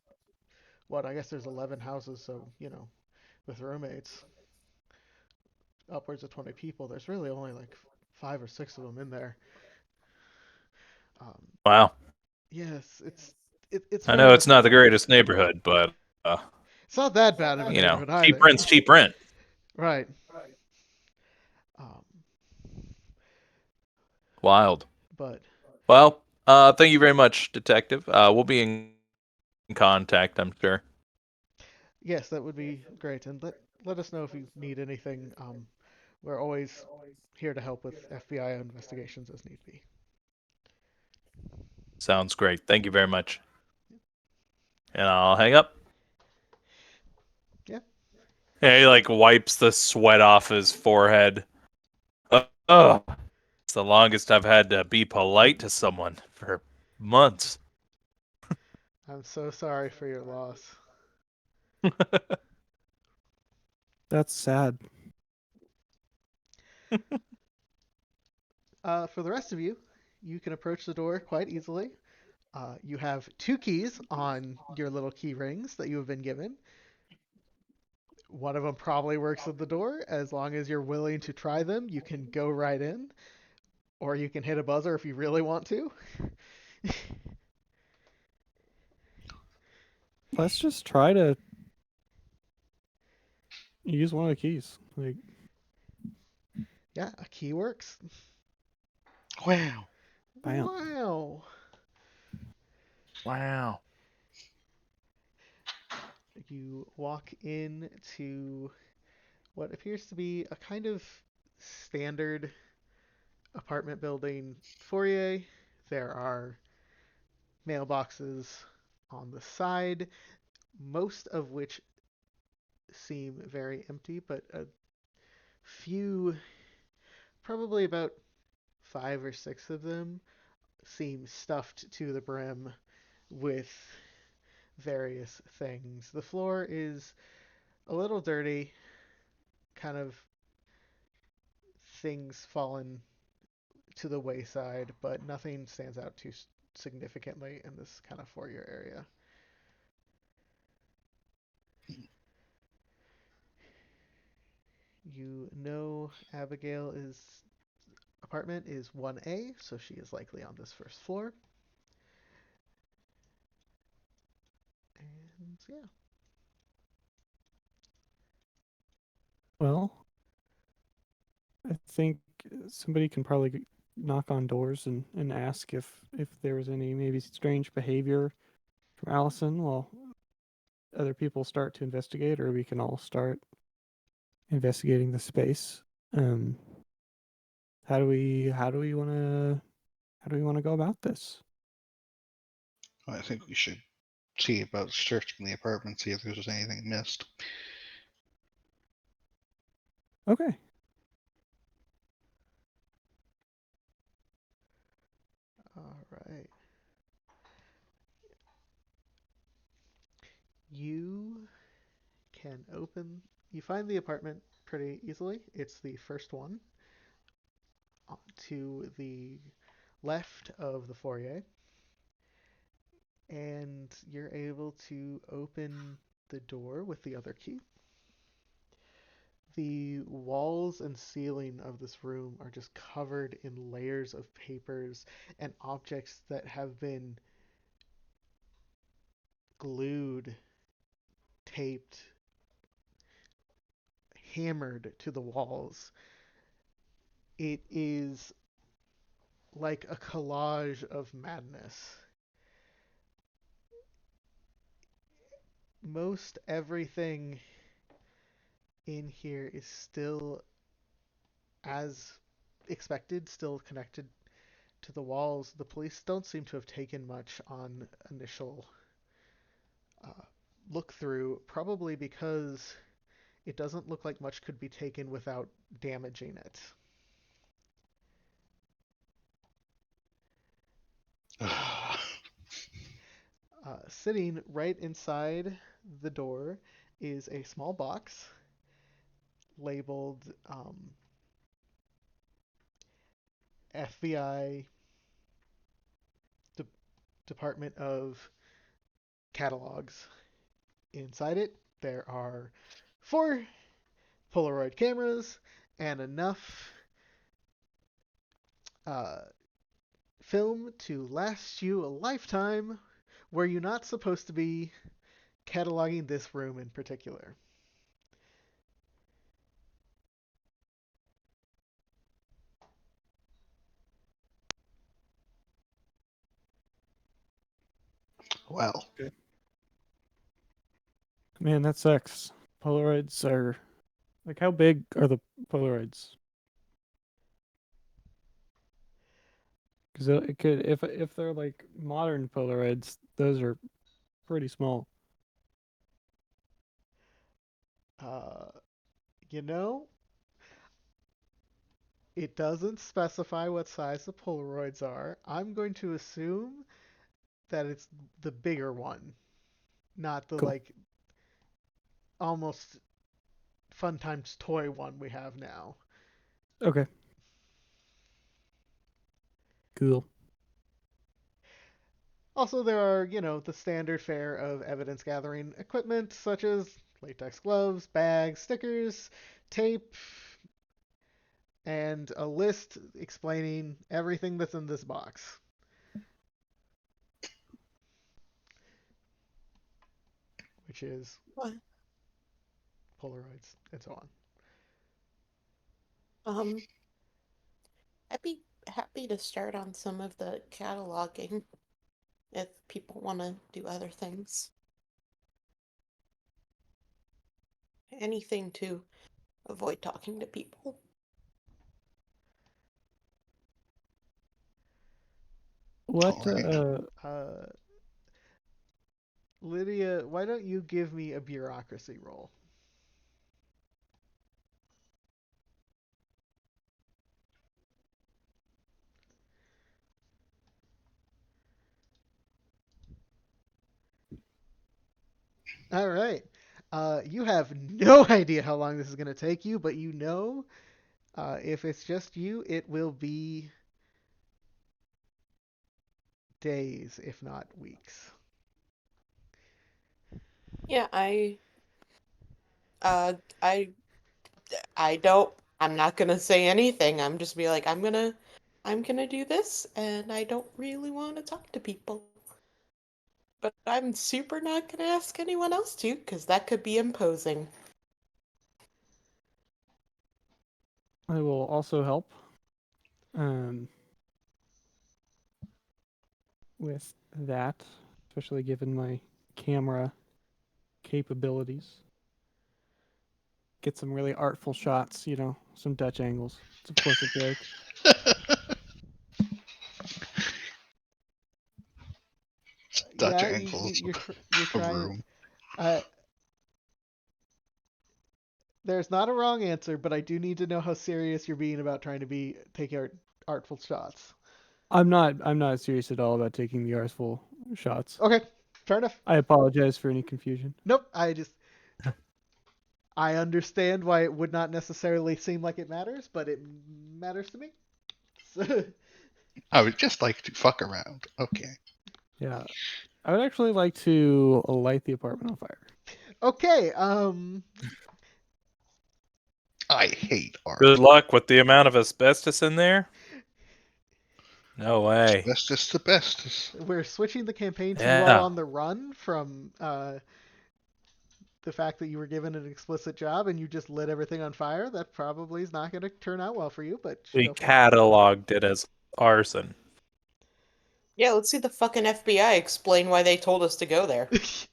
what? I guess there's 11 houses, so with roommates, upwards of 20 people. There's really only like 5 or 6 of them in there. Um, Wow. yes, it's I very know it's much not the greatest neighborhood, but it's not that bad of a neighborhood cheap either. rent's cheap rent. Right. Um, Wild. but Well, thank you very much, Detective. We'll be in contact, I'm sure. yes, that would be great. And let us know if you need anything. We're always here to help with FBI investigations as need be. Sounds great. Thank you very much. And I'll hang up. Yeah. Yeah, he like wipes the sweat off his forehead. Oh, it's the longest I've had to be polite to someone for months. I'm so sorry for your loss. That's sad. For the rest of you, you can approach the door quite easily. You have 2 keys on your little key rings that you have been given. One of them probably works at the door. As long as you're willing to try them, you can go right in, or you can hit a buzzer if you really want to. Let's just try to use one of the keys. Like, Yeah, a key works. Wow. bam. Wow. Wow. You walk into what appears to be a kind of standard apartment building foyer. There are mailboxes on the side, most of which seem very empty, but a few, probably about 5 or 6 of them, seem stuffed to the brim with various things. The floor is a little dirty, kind of things fallen to the wayside, but nothing stands out too significantly in this kind of foyer area. You know Abigail's apartment is 1A, so she is likely on this first floor. And yeah. Well, I think somebody can probably knock on doors and ask if there was any maybe strange behavior from Allison while other people start to investigate, or we can all start investigating the space. Um, how do we want to go about this? I think we should see about searching the apartment, see if there's anything missed. Okay. All right. You can open. You find the apartment pretty easily. It's the first one to the left of the foyer, and you're able to open the door with the other key. The walls and ceiling of this room are just covered in layers of papers and objects that have been glued, taped, hammered to the walls. It is like a collage of madness. Most everything in here is still as expected, still connected to the walls. The police don't seem to have taken much on initial look through, probably because it doesn't look like much could be taken without damaging it. Sitting right inside the door is a small box labeled FBI Department of Catalogs. Inside it, there are 4 Polaroid cameras and enough film to last you a lifetime. Were you not supposed to be cataloging this room in particular? Well, Man, that sucks. Polaroids are like, how big are the Polaroids? Because it could, if they're like modern Polaroids, those are pretty small. Uh, you know, it doesn't specify what size the Polaroids are. I'm going to assume that it's the bigger one, not the Cool. like almost Fun Times toy one we have now. Okay. Cool. Also, there are, the standard fare of evidence gathering equipment such as latex gloves, bags, stickers, tape, and a list explaining everything that's in this box. Which is What? Polaroids and so on. I'd be happy to start on some of the cataloging if people want to do other things. Anything to avoid talking to people. What? Alright. Lydia, why don't you give me a bureaucracy roll? All right. You have no idea how long this is going to take you, but you know If it's just you, it will be days, if not weeks. Yeah, uh I don't I'm not gonna say anything. I'm just be like, I'm gonna do this and I don't really want to talk to people. But I'm super not gonna ask anyone else to, because that could be imposing. I will also help um, with that, especially given my camera capabilities. Get some really artful shots, some Dutch angles, some closer break. Dutch Yeah, angles you're of trying. room. Uh, there's not a wrong answer, but I do need to know how serious you're being about trying to take artful shots. I'm not serious at all about taking the artful shots. Okay, fair enough. I apologize for any confusion. Nope, I understand why it would not necessarily seem like it matters, but it matters to me. So, I would just like to fuck around. Okay. Yeah. I would actually like to light the apartment on fire. okay, I hate art. Good luck with the amount of asbestos in there. No way. Asbestos to bestos. we're switching the campaign to you Yeah. all on the run from the fact that you were given an explicit job and you just lit everything on fire. That probably is not going to turn out well for you, but We go for cataloged it as arson. Yeah, let's see the fucking FBI explain why they told us to go there. it.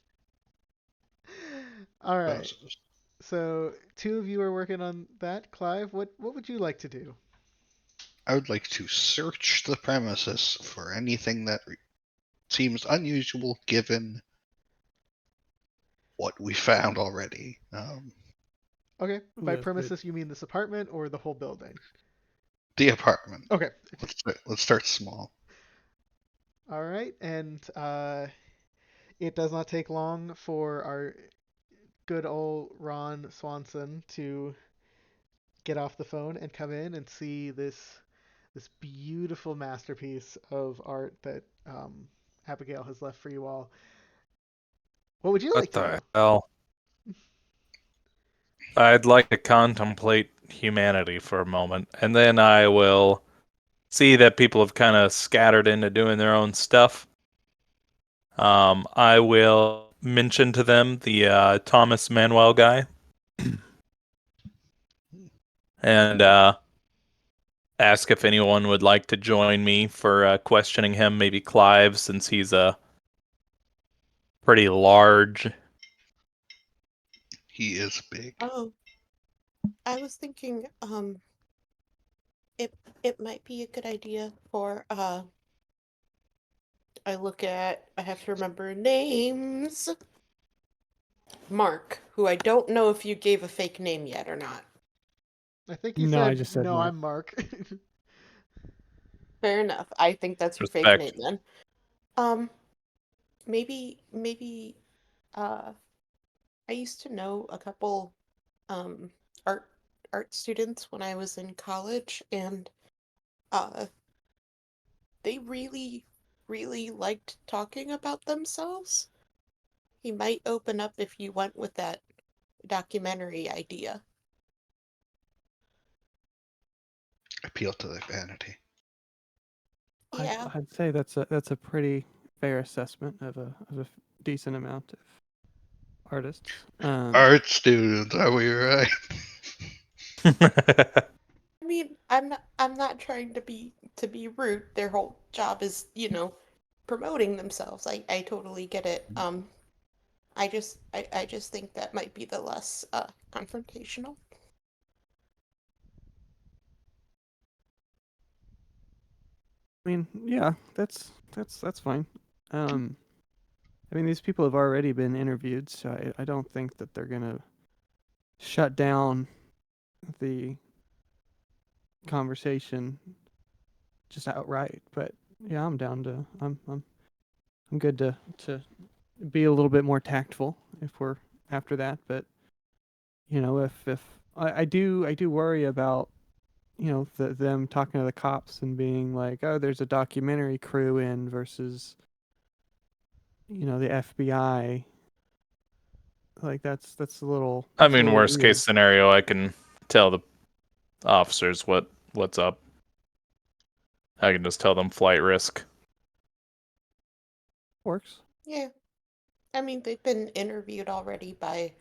All right. Roses. So two of you are working on that. Clive, what would you like to do? I would like to search the premises for anything that seems unusual given what we found already. Okay. By With premises, you mean this apartment or the whole building? The apartment. Okay. Let's start small. All right. And it does not take long for our good old Ron Swanson to get off the phone and come in and see this beautiful masterpiece of art that Abigail has left for you all. What would you like What to the do? hell? I'd like to contemplate humanity for a moment, and then I will see that people have kind of scattered into doing their own stuff. I will mention to them the Thomas Manuel guy, and ask if anyone would like to join me for questioning him. Maybe Clive, since he's a pretty large. He is big. Oh, I was thinking, it it might be a good idea for I have to remember names. Mark, who I don't know if you gave a fake name yet or not. I think you No, I said, just said no, Mark. I'm Mark. Fair enough. I think that's your fake Respect. name then. Um, maybe I used to know a couple um art art students when I was in college, and uh they really liked talking about themselves. He might open up if you went with that documentary idea. Appeal to their vanity. Yeah. I'd say that's a pretty fair assessment of a decent amount of artists. Art students, are we right? I mean, I'm not trying to be rude. Their whole job is, promoting themselves. I totally get it. I just think that might be the less confrontational. I mean, yeah, that's fine. I mean, these people have already been interviewed, so I don't think that they're gonna shut down the conversation just outright. But yeah, I'm down to I'm good to be a little bit more tactful if we're after that. But if I do worry about them talking to the cops and being like, oh, there's a documentary crew in versus, the FBI. Like that's a little. I That's a mean, little worst weird. case scenario, I can tell the officers what's up. I can just tell them flight risk. Works. Yeah. I mean, they've been interviewed already by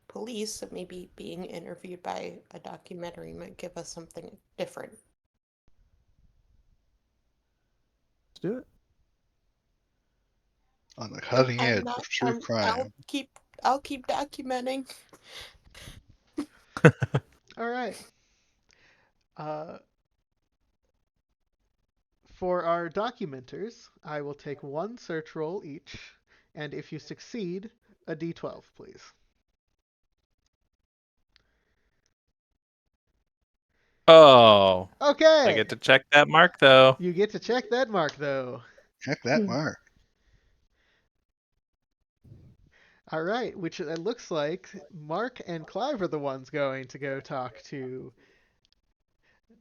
police, so maybe being interviewed by a documentary might give us something different. Let's do it. On the cutting I'm edge not. of true crime. I'll keep documenting. All right. Uh, for our documenters, I will take one search roll each, and if you succeed, a d12, please. Oh, Okay. I get to check that mark though. You get to check that mark, though. Check that mark. All right, which it looks like Mark and Clive are the ones going to go talk to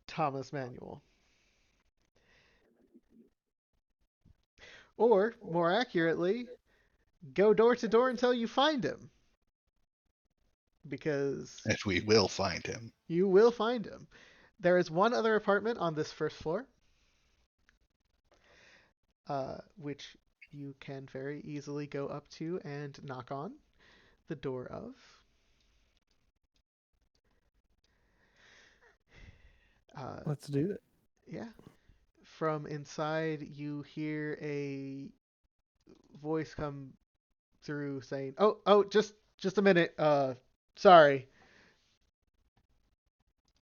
Thomas Manuel. Or, more accurately, go door to door until you find him. Because And we will find him. you will find him. There is one other apartment on this first floor, which you can very easily go up to and knock on the door of. Let's do it. Yeah. From inside, you hear a voice come through saying, "Oh, just a minute. Sorry."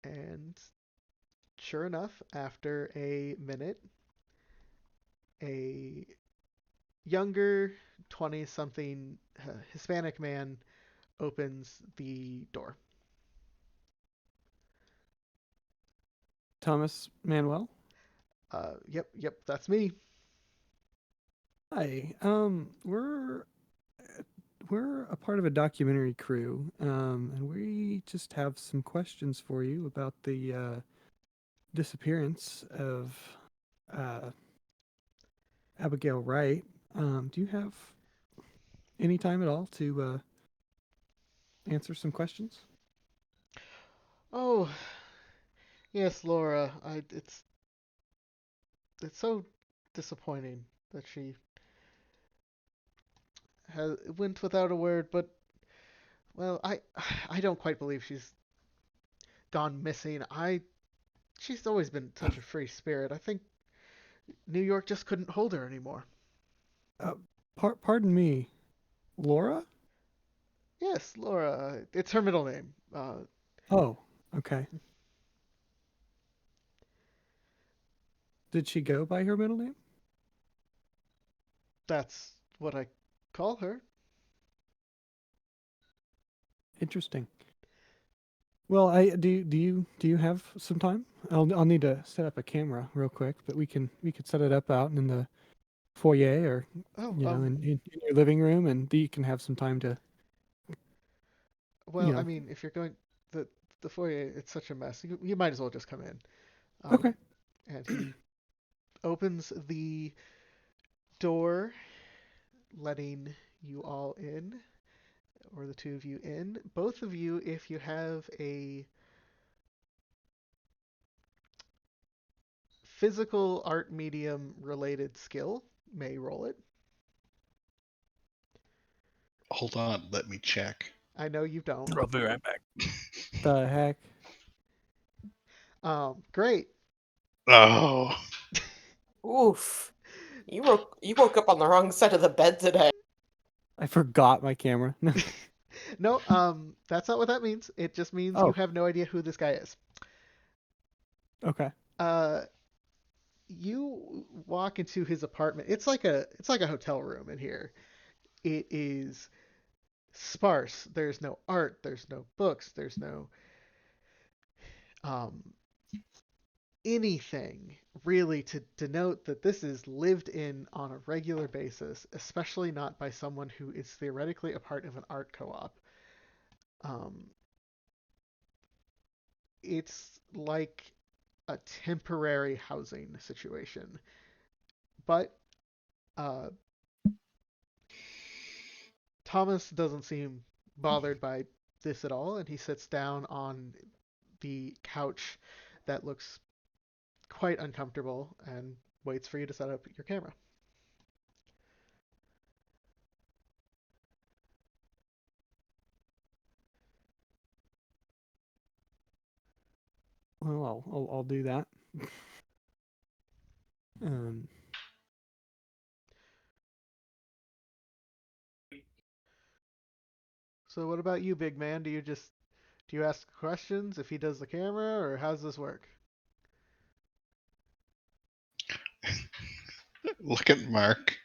And sure enough, after a minute, a younger 20-something Hispanic man opens the door. Thomas Manuel. Yep, that's me. Hi. We're a part of a documentary crew, and we just have some questions for you about the disappearance of uh, Abigail Wright. Do you have any time at all to answer some questions? Oh, yes, Laura. It's so disappointing that she went without a word, but well, I don't quite believe she's gone missing. She's always been such a free spirit. I think New York just couldn't hold her anymore. Uh, pardon me, Laura? Yes, Laura. It's her middle name. Oh, okay. Did she go by her middle name? That's what I call her. Interesting. Well, I do you have some time? I'll need to set up a camera real quick, but we could set it up out in the foyer or Oh, in your living room, and you can have some time to well, you I know. mean, if you're going the foyer, it's such a mess. You might as well just come in. Okay. And he opens the door, letting you all in, or the two of you in. Both of you, if you have a physical art medium related skill, may roll it. Hold on, let me check. I know you don't. I'll be right back. The heck? Great. Oh, Oof. You woke up on the wrong side of the bed today. I forgot my camera. No, that's not what that means. It just means you Oh, have no idea who this guy is. okay. Uh, you walk into his apartment. It's like a hotel room in here. It is sparse. There's no art. There's no books. There's no um anything really to denote that this is lived in on a regular basis, especially not by someone who is theoretically a part of an art co-op. Um, it's like a temporary housing situation. But uh, Thomas doesn't seem bothered by this at all, and he sits down on the couch that looks quite uncomfortable and waits for you to set up your camera. Well, I'll do that. um, So what about you, big man? Do you ask questions if he does the camera, or how's this work? Look at Mark.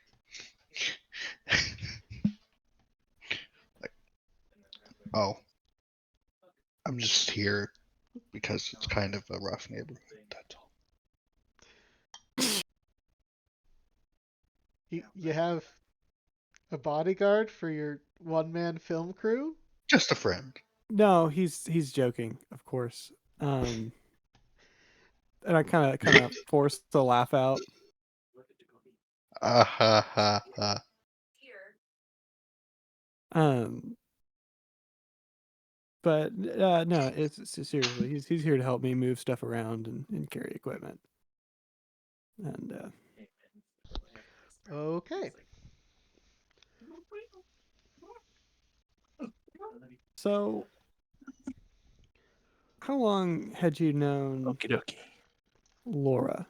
Like, oh, I'm just here because it's kind of a rough neighborhood. That's all. You have a bodyguard for your one-man film crew? Just a friend. no, he's joking, of course. And I kind of forced the laugh out. Ah ha ha ha. Um, but no, seriously. He's here to help me move stuff around and carry equipment. And Okay. so, how long had you known Okie dokie. Laura?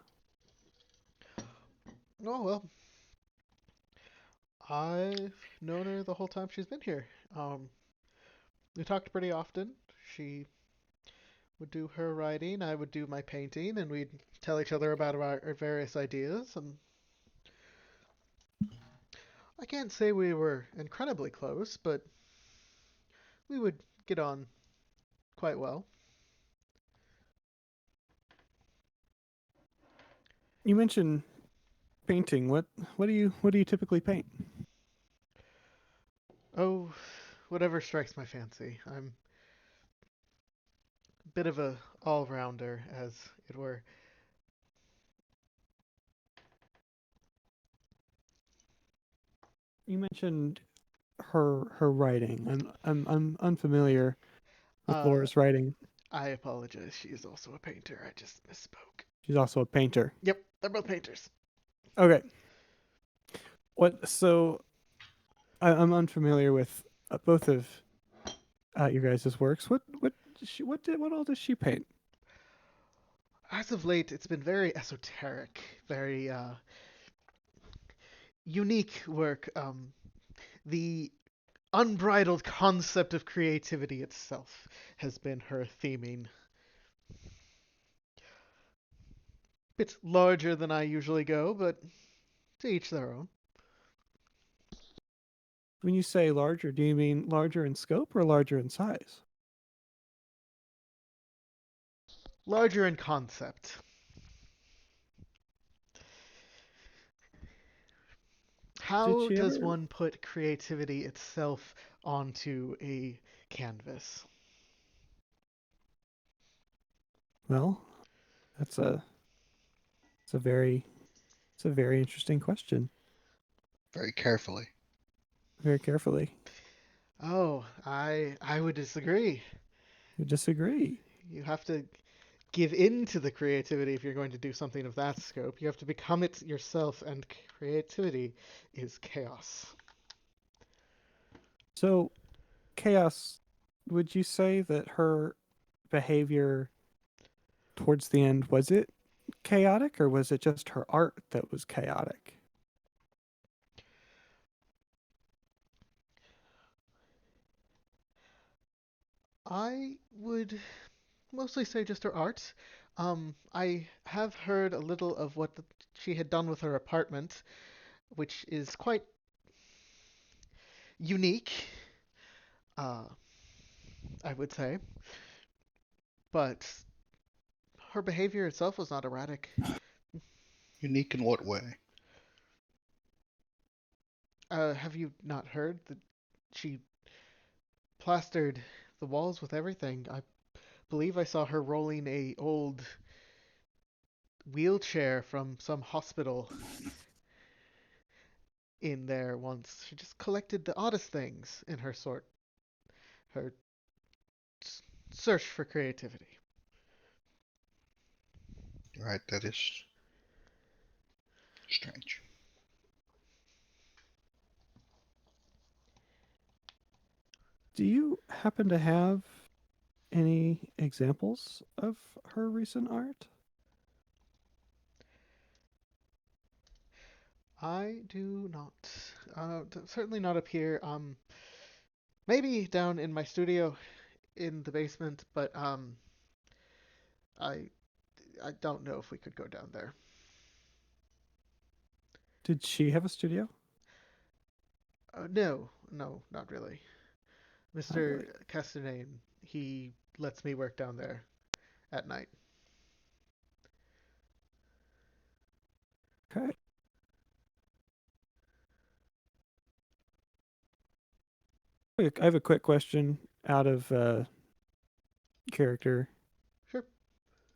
Oh, well. I've known her the whole time she's been here. We talked pretty often. She would do her writing, I would do my painting, and we'd tell each other about our various ideas. And I can't say we were incredibly close, but we would get on quite well. You mentioned painting. What do you typically paint? Oh, whatever strikes my fancy. I'm a bit of a all-rounder, as it were. You mentioned her writing. I'm unfamiliar with Uh, Laura's writing. I apologize. She is also a painter. I just misspoke. She's also a painter. Yep, they're both painters. Okay. What? So I'm unfamiliar with both of your guys' works. What all does she paint? As of late, it's been very esoteric, very unique work. The unbridled concept of creativity itself has been her theming. Bit larger than I usually go, but to each their own. When you say larger, do you mean larger in scope or larger in size? Larger in concept. Did How she does ever? one put creativity itself onto a canvas? Well, that's a it's a very it's a very interesting question. Very carefully. Very carefully. Oh, I would disagree. You disagree. You have to give in to the creativity if you're going to do something of that scope. You have to become it yourself, and creativity is chaos. So, Chaos, would you say that her behavior towards the end, was it chaotic, or was it just her art that was chaotic? I would mostly say just her art. I have heard a little of what she had done with her apartment, which is quite unique, uh, I would say. But her behavior itself was not erratic. Unique in what way? Have you not heard that she plastered the walls with everything? I believe I saw her rolling a old wheelchair from some hospital in there once. She just collected the oddest things in her search for creativity. Right, that is strange. Do you happen to have any examples of her recent art? I do not. Certainly not up here. Maybe down in my studio in the basement, but I I don't know if we could go down there. Did she have a studio? No, no, not really. Not really. Mr. Casternane, he lets me work down there at night. Okay. I have a quick question out of character. Sure.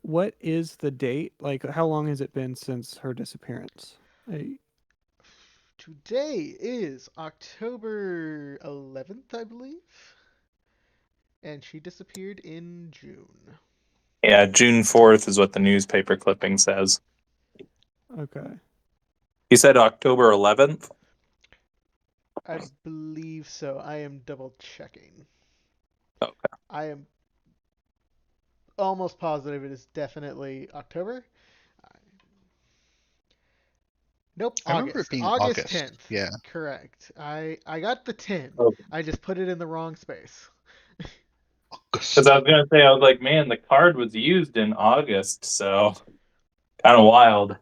What is the date? Like, how long has it been since her disappearance? Today is October 11th, I believe. And she disappeared in June. Yeah, June 4th is what the newspaper clipping says. Okay. He said October 11th. I believe so. I am double checking. Okay. I am almost positive it is definitely October. Nope, I remember it August. being August August. 10th. Yeah. Correct. I got the 10. Oh. I just put it in the wrong space. August. Because I was going to say, I was like, man, the card was used in August, so kind of wild.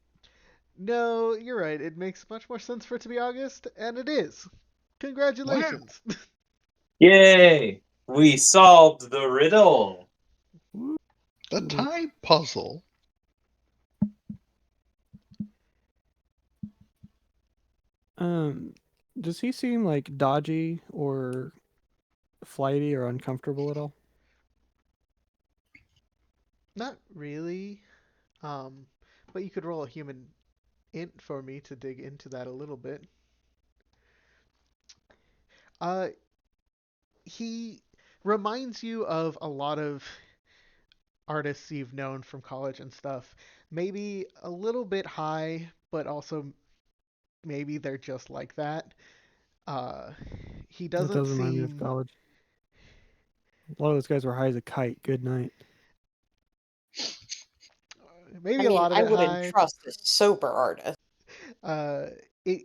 No, you're right. It makes much more sense for it to be August, and it is. Congratulations. Yay! We solved the riddle. The time puzzle. Does he seem like dodgy or flighty or uncomfortable at all? Not really. But you could roll a human int for me to dig into that a little bit. Uh, he reminds you of a lot of artists you've known from college and stuff. Maybe a little bit high, but also maybe they're just like that. Uh, he That doesn't does remind me of seem. college. A lot of those guys were high as a kite. Good night. Maybe I a mean, lot of I it wouldn't high. trust a sober artist. Uh, it.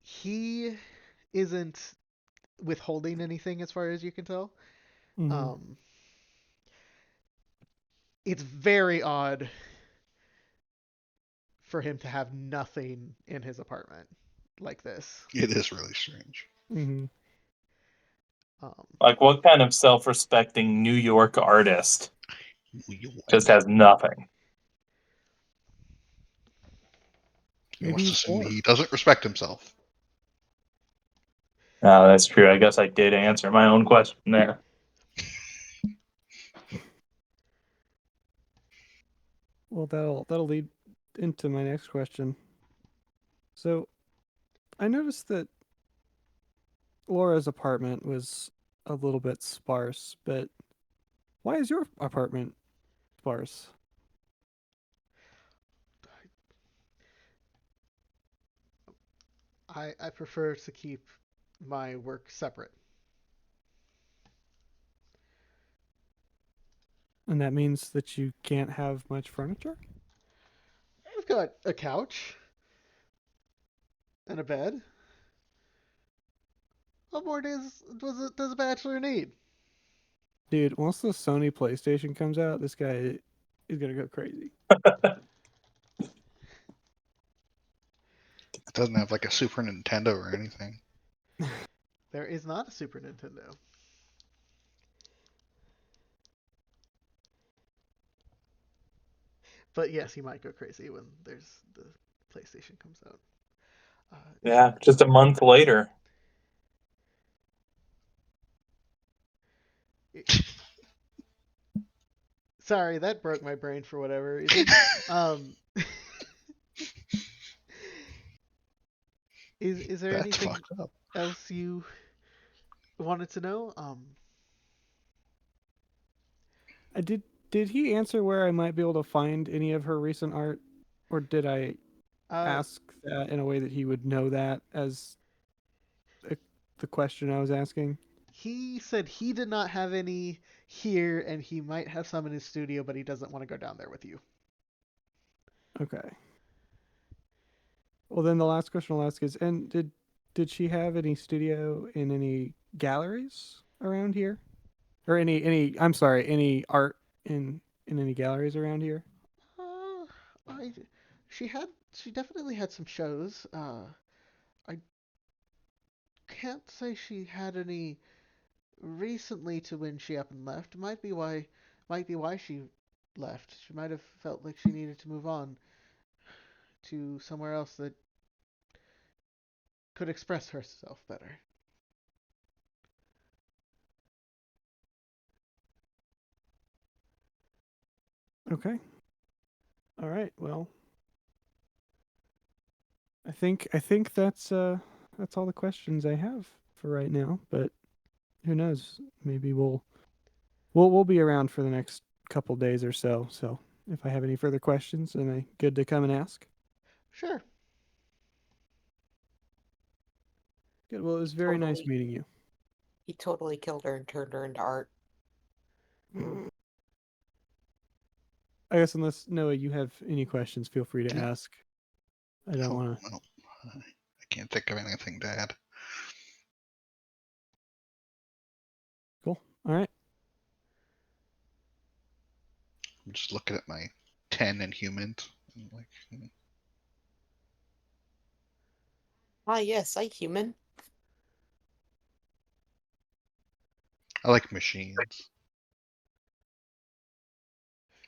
He isn't withholding anything as far as you can tell. Mm-hmm. It's very odd for him to have nothing in his apartment like this. It is really strange. Mm-hmm. Like, what kind of self-respecting New York artist just has nothing? He Maybe wants to he's assume bored. he doesn't respect himself. Oh, that's true. I guess I did answer my own question there. Well, that'll lead into my next question. So, I noticed that Laura's apartment was a little bit sparse, but why is your apartment sparse? I prefer to keep my work separate. And that means that you can't have much furniture? I've got a couch and a bed. What more does a bachelor need? Dude, once the Sony PlayStation comes out, this guy is gonna go crazy. It doesn't have like a Super Nintendo or anything. There is not a Super Nintendo. But yes, he might go crazy when there's the PlayStation comes out. Yeah, just a month later. Sorry, that broke my brain for whatever reason. Is there That's anything fucked up. else you wanted to know? Did he answer where I might be able to find any of her recent art, or did I ask that in a way that he would know that as the question I was asking? He said he did not have any here, and he might have some in his studio, but he doesn't want to go down there with you. Okay. Well, then the last question I'll ask is, and did she have any studio in any galleries around here, or any? I'm sorry, any art in any galleries around here? Uh, I she definitely had some shows. I can't say she had any recently to when she up and left. Might be why she left. She might have felt like she needed to move on to somewhere else that could express herself better. Okay. All right. Well, I think that's all the questions I have for right now. But who knows? Maybe we'll be around for the next couple days or so. So if I have any further questions, am I good to come and ask? Sure. Good. Well, it was very nice Totally. meeting you. He totally killed her and turned her into art. I guess unless Noah, you have any questions, feel free to No. ask. I don't want to. No, I can't think of anything to add. Cool. All right. I'm just looking at my 10 Inhumans. I'm like, Ah, yes, I human. I like machines.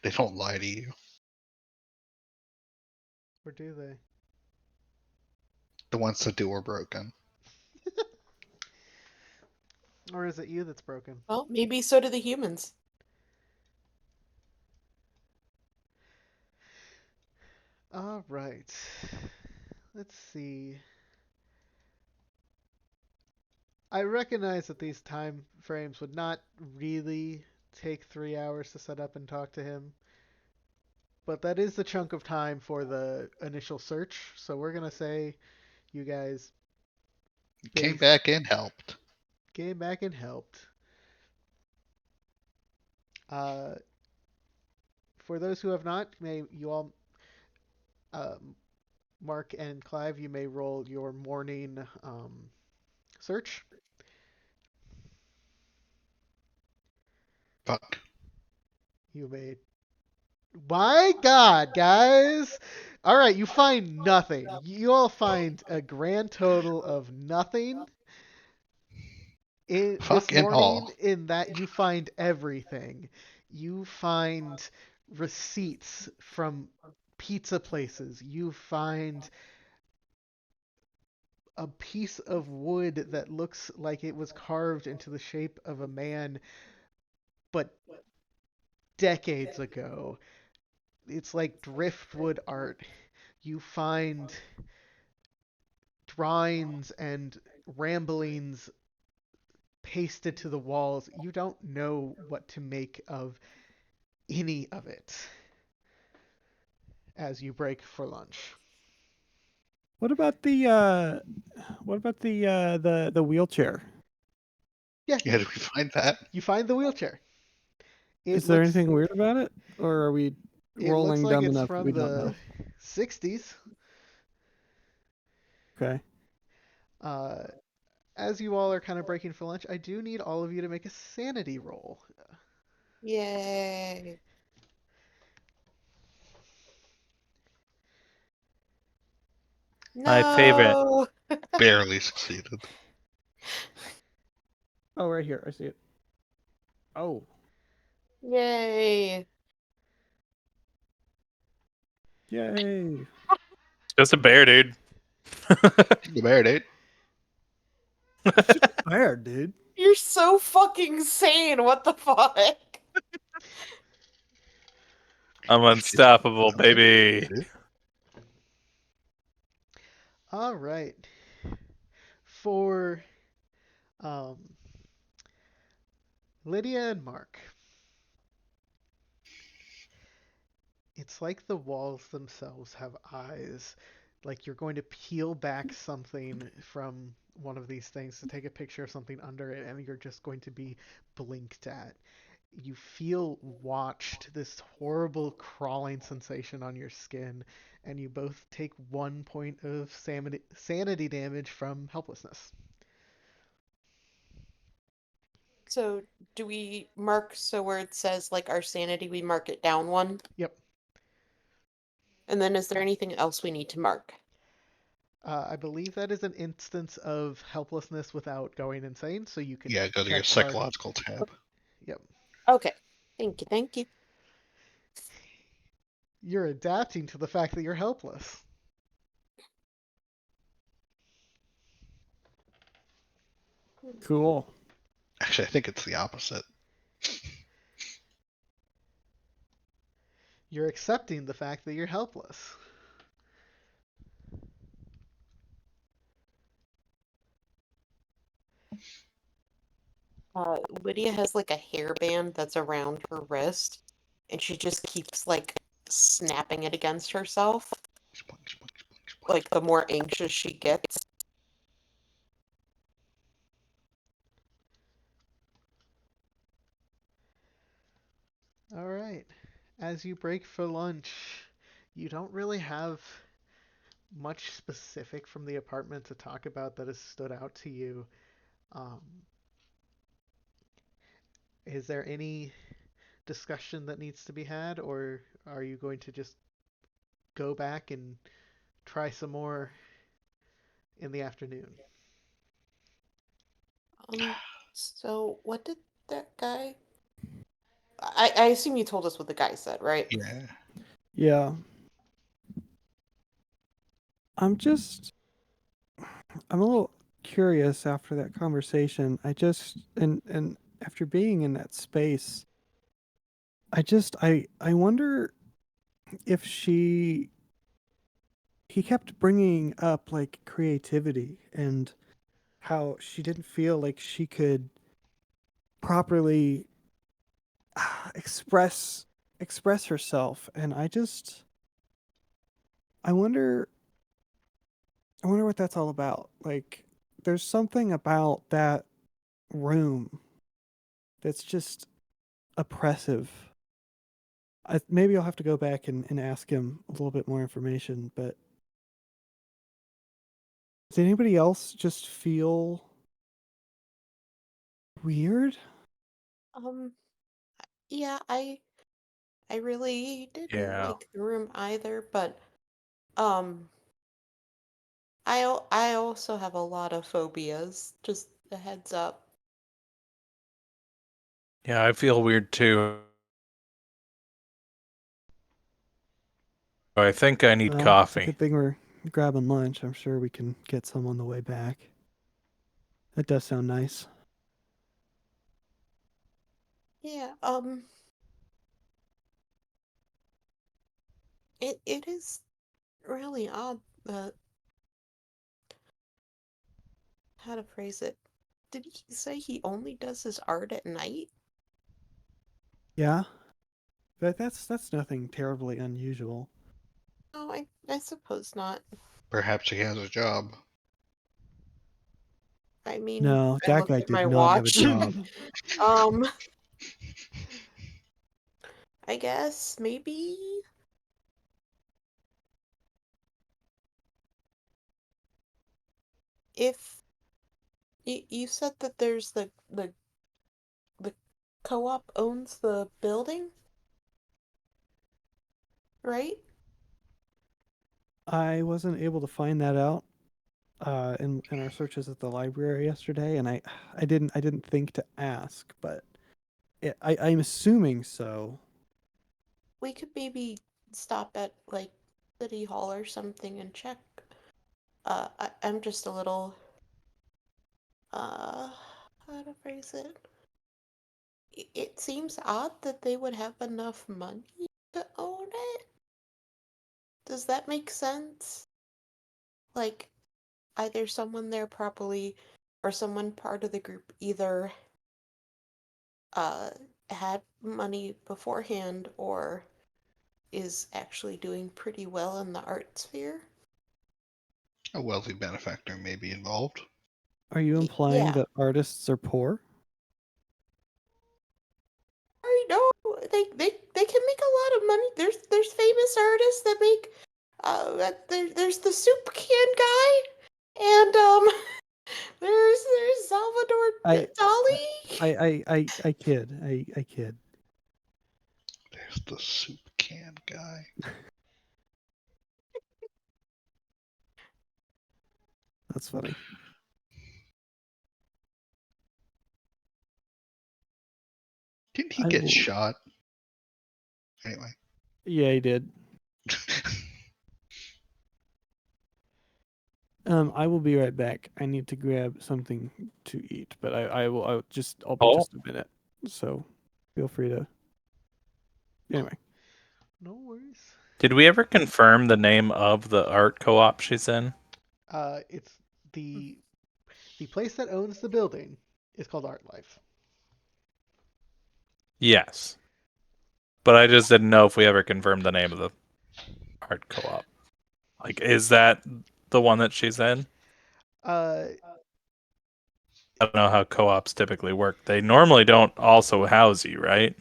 They don't lie to you. Or do they? The ones that do are broken. Or is it you that's broken? Well, maybe so do the humans. All right. Let's see. I recognize that these time frames would not really take 3 hours to set up and talk to him, but that is the chunk of time for the initial search. So we're gonna say you guys Came back and helped. came back and helped. Uh, for those who have not, may you all, Mark and Clive, you may roll your morning search. Fuck. You may. My God, guys! All right, you find nothing. You all find a grand total of nothing. This Fucking morning, all. in that you find everything. You find receipts from pizza places. You find a piece of wood that looks like it was carved into the shape of a man, but decades ago. It's like driftwood art. You find drawings and ramblings pasted to the walls. You don't know what to make of any of it as you break for lunch. What about the the wheelchair? Yeah, Yeah, did we find that? you find the wheelchair. It Is there looks anything weird about it, or are we it looks rolling like dumb it's enough that we from don't know? the 60s. Okay. As you all are kind of breaking for lunch, I do need all of you to make a sanity roll. Yay. My favorite. No. Barely succeeded. Oh, right here. I see it. Oh. Yay. Yay. Just a bear, dude. The bear, dude. Fire, dude. You're so fucking sane. What the fuck? I'm unstoppable, baby. All right. For um, Lydia and Mark, it's like the walls themselves have eyes. Like you're going to peel back something from one of these things to take a picture of something under it, and you're just going to be blinked at. You feel watched, this horrible crawling sensation on your skin, and you both take 1 point of sanity damage from helplessness. So do we mark so where it says like our sanity, we mark it down one? Yep. And then is there anything else we need to mark? I believe that is an instance of helplessness without going insane, so you can Yeah, go to your check hard. psychological tab. Yep. Okay. Thank you, thank you. You're adapting to the fact that you're helpless. Cool. Actually, I think it's the opposite. You're accepting the fact that you're helpless. Lydia has like a hairband that's around her wrist, and she just keeps like snapping it against herself. Spoink, spoink, spoink, spoink. Like the more anxious she gets. All right. As you break for lunch, you don't really have much specific from the apartment to talk about that has stood out to you. Um, is there any discussion that needs to be had, or are you going to just go back and try some more in the afternoon? So what did that guy? I assume you told us what the guy said, right? Yeah. Yeah. I'm a little curious after that conversation. And after being in that space, I wonder if he kept bringing up like creativity and how she didn't feel like she could properly express herself, and I wonder what that's all about. Like there's something about that room that's just oppressive. Maybe I'll have to go back and ask him a little bit more information, but does anybody else just feel weird? Um, yeah, I really didn't Yeah. like the room either, but um, I also have a lot of phobias. Just a heads up. Yeah, I feel weird too. I think I need Well, it's a coffee. good thing we're grabbing lunch. I'm sure we can get some on the way back. That does sound nice. Yeah, it is really odd that how to phrase it. Did he say he only does his art at night? Yeah, but that's nothing terribly unusual. Oh, I suppose not. Perhaps he has a job. I mean, No, I that looked guy at did my not have a watch. job. Um, I guess maybe if you said that there's the co-op owns the building, right? I wasn't able to find that out in our searches at the library yesterday, and I didn't think to ask, but I'm assuming so. We could maybe stop at like City Hall or something and check. I'm just a little uh how to phrase it? It seems odd that they would have enough money to own Does that make sense? Like, either someone there properly or someone part of the group either uh had money beforehand or is actually doing pretty well in the art sphere. A wealthy benefactor may be involved. Are you implying Yeah. that artists are poor? I know they can make a lot of money. There's famous artists that make there's the soup can guy and there's Salvador I Dali. I kid. I kid. There's the soup can guy. That's funny. Didn't he I get will- shot? Anyway. Yeah, he did. I will be right back. I need to grab something to eat, but I'll be just a minute. So feel free to. Anyway, No worries. Did we ever confirm the name of the art co-op she's in? It's the place that owns the building is called Art Life. Yes. But I just didn't know if we ever confirmed the name of the art co-op. Like, is that the one that she's in? Uh, I don't know how co-ops typically work. They normally don't also house you, right?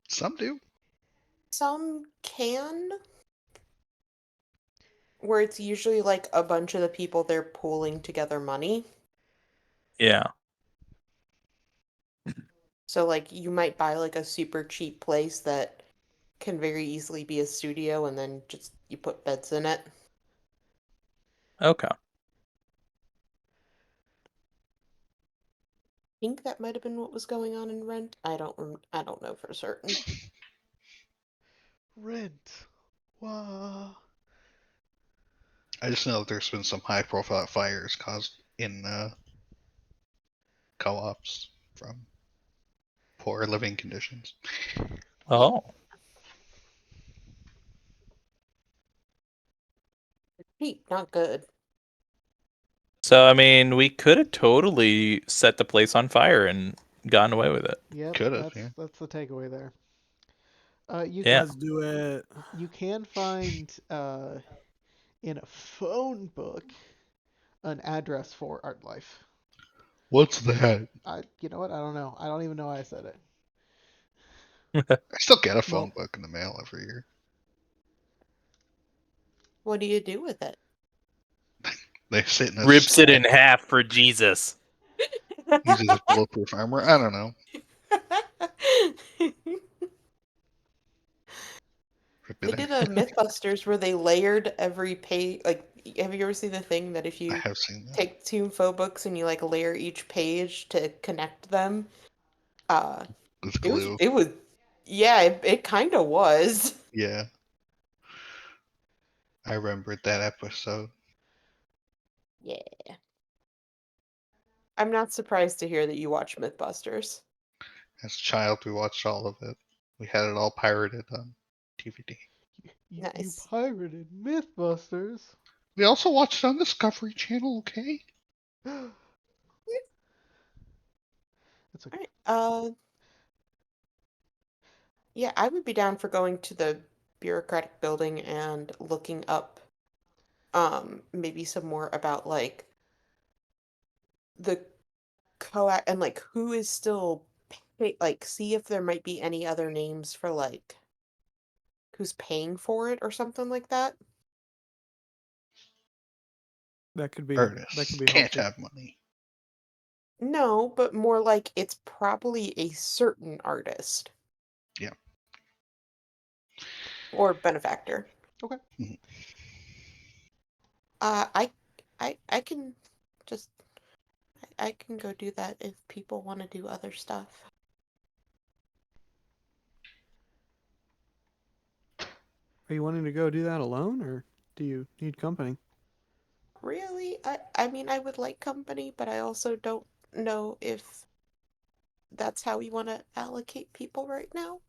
Some do. Some can, where it's usually like a bunch of the people they're pooling together money. Yeah. So like you might buy like a super cheap place that can very easily be a studio and then just you put beds in it. Okay. I think that might have been what was going on in Rent. I don't know for certain. Rent. Wow. I just know that there's been some high profile fires caused in co-ops from poor living conditions. Oh. Cheap, not good. So, I mean, we could have totally set the place on fire and gotten away with it. Yep, Could've, yeah. that's the takeaway there. Yeah. let's do it. You can find in a phone book an address for Art Life. What's that? You know what? I don't know. I don't even know why I said it. I still get a phone Well- book in the mail every year. What do you do with it? They sit in a Rips it stack, in half for Jesus. uses as bulletproof armor. I don't know. Rip They it in did a Mythbusters where they layered every page. Like, have you ever seen the thing that if I you have seen that. take two info books and you like layer each page to connect them? With It was glue. yeah, it kind of was. Yeah. I remembered that episode. Yeah. I'm not surprised to hear that you watch Mythbusters. As a child, we watched all of it. We had it all pirated on DVD. You Nice. pirated Mythbusters. We also watched it on Discovery Channel, okay? That's okay. All right. Yeah, I would be down for going to the bureaucratic building and looking up maybe some more about like the co-act and like who is still like see if there might be any other names for like who's paying for it or something like that. That could be Artists can't helpful. have money. No, but more like it's probably a certain artist. Yeah. Or benefactor. Okay. Mhm. I can just I can go do that if people want to do other stuff. Are you wanting to go do that alone, or do you need company? Really? I mean I would like company, but I also don't know if that's how we want to allocate people right now.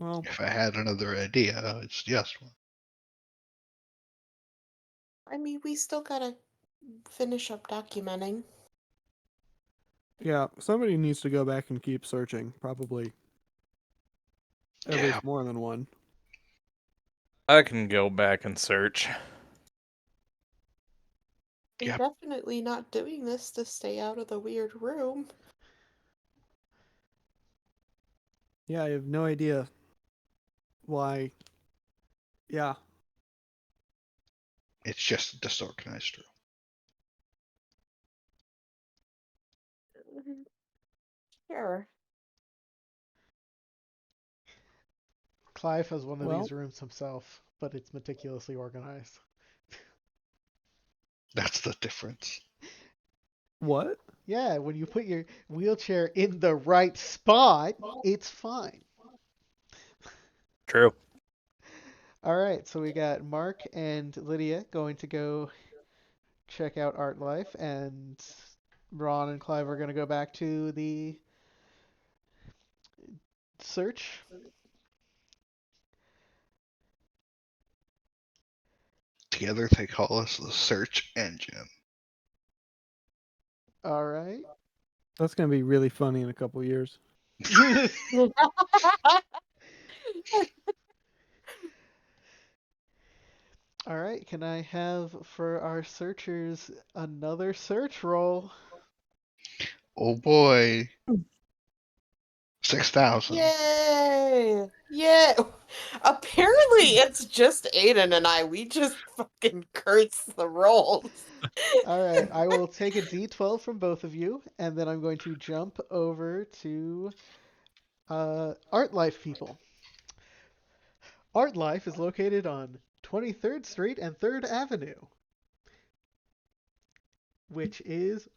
Well, If I had another idea, I'd suggest one. I mean, we still gotta finish up documenting. yeah, somebody needs to go back and keep searching. Probably at Yeah. least more than one. I can go back and search. We're Yep. definitely not doing this to stay out of the weird room. Yeah, I have no idea why. Yeah, It's just a disorganized room. Sure. Clive has one of Well- these rooms himself, but it's meticulously organized. That's the difference. what? Yeah, when you put your wheelchair in the right spot, it's fine. True. All right, so we got Mark and Lydia going to go check out Art Life, and Ron and Clive are going to go back to the search. Together, they call us the search engine. All right. That's gonna be really funny in a couple years. All right, can I have for our searchers another search roll? Oh boy. 6,000. Yay! Yeah. Apparently, it's just Aiden and I. We just fucking curse the rolls. All right, I will take a d12 from both of you, and then I'm going to jump over to Art Life people. Art Life is located on 23rd Street and 3rd Avenue, which is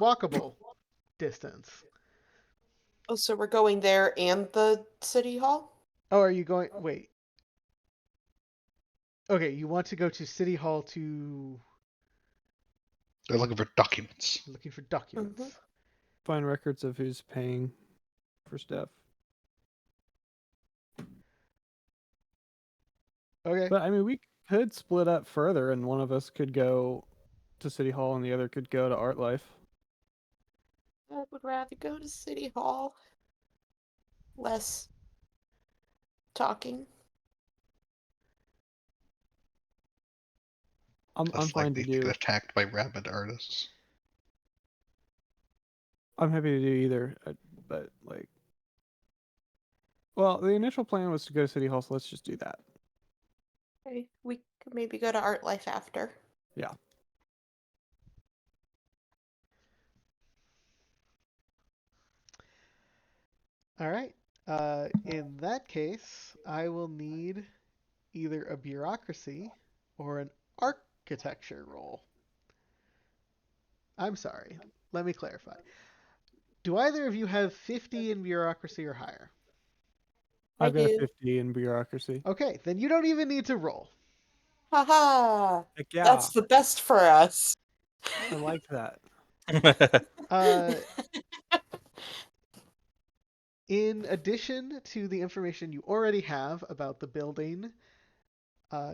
walkable distance. Oh, so we're going there and the city hall? Oh, are you going? Wait. Okay, you want to go to City Hall to They're looking for documents. looking for documents. Find records of who's paying for stuff. Okay. But I mean, we could split up further, and one of us could go to City Hall, and the other could go to Art Life. I would rather go to city hall. Less talking. I'm Less fine to likely to do. get attacked by rabid artists. I'm happy to do either, but like, well, the initial plan was to go to City Hall, so let's just do that. Okay, we could maybe go to Art Life after. Yeah. All right. In that case, I will need either a bureaucracy or an architecture roll. I'm sorry. Let me clarify. Do either of you have 50 in bureaucracy or higher? I've got a do. 50 in bureaucracy. Okay, then you don't even need to roll. Haha! Heck yeah, That's the best for us. I like that. Uh, in addition to the information you already have about the building,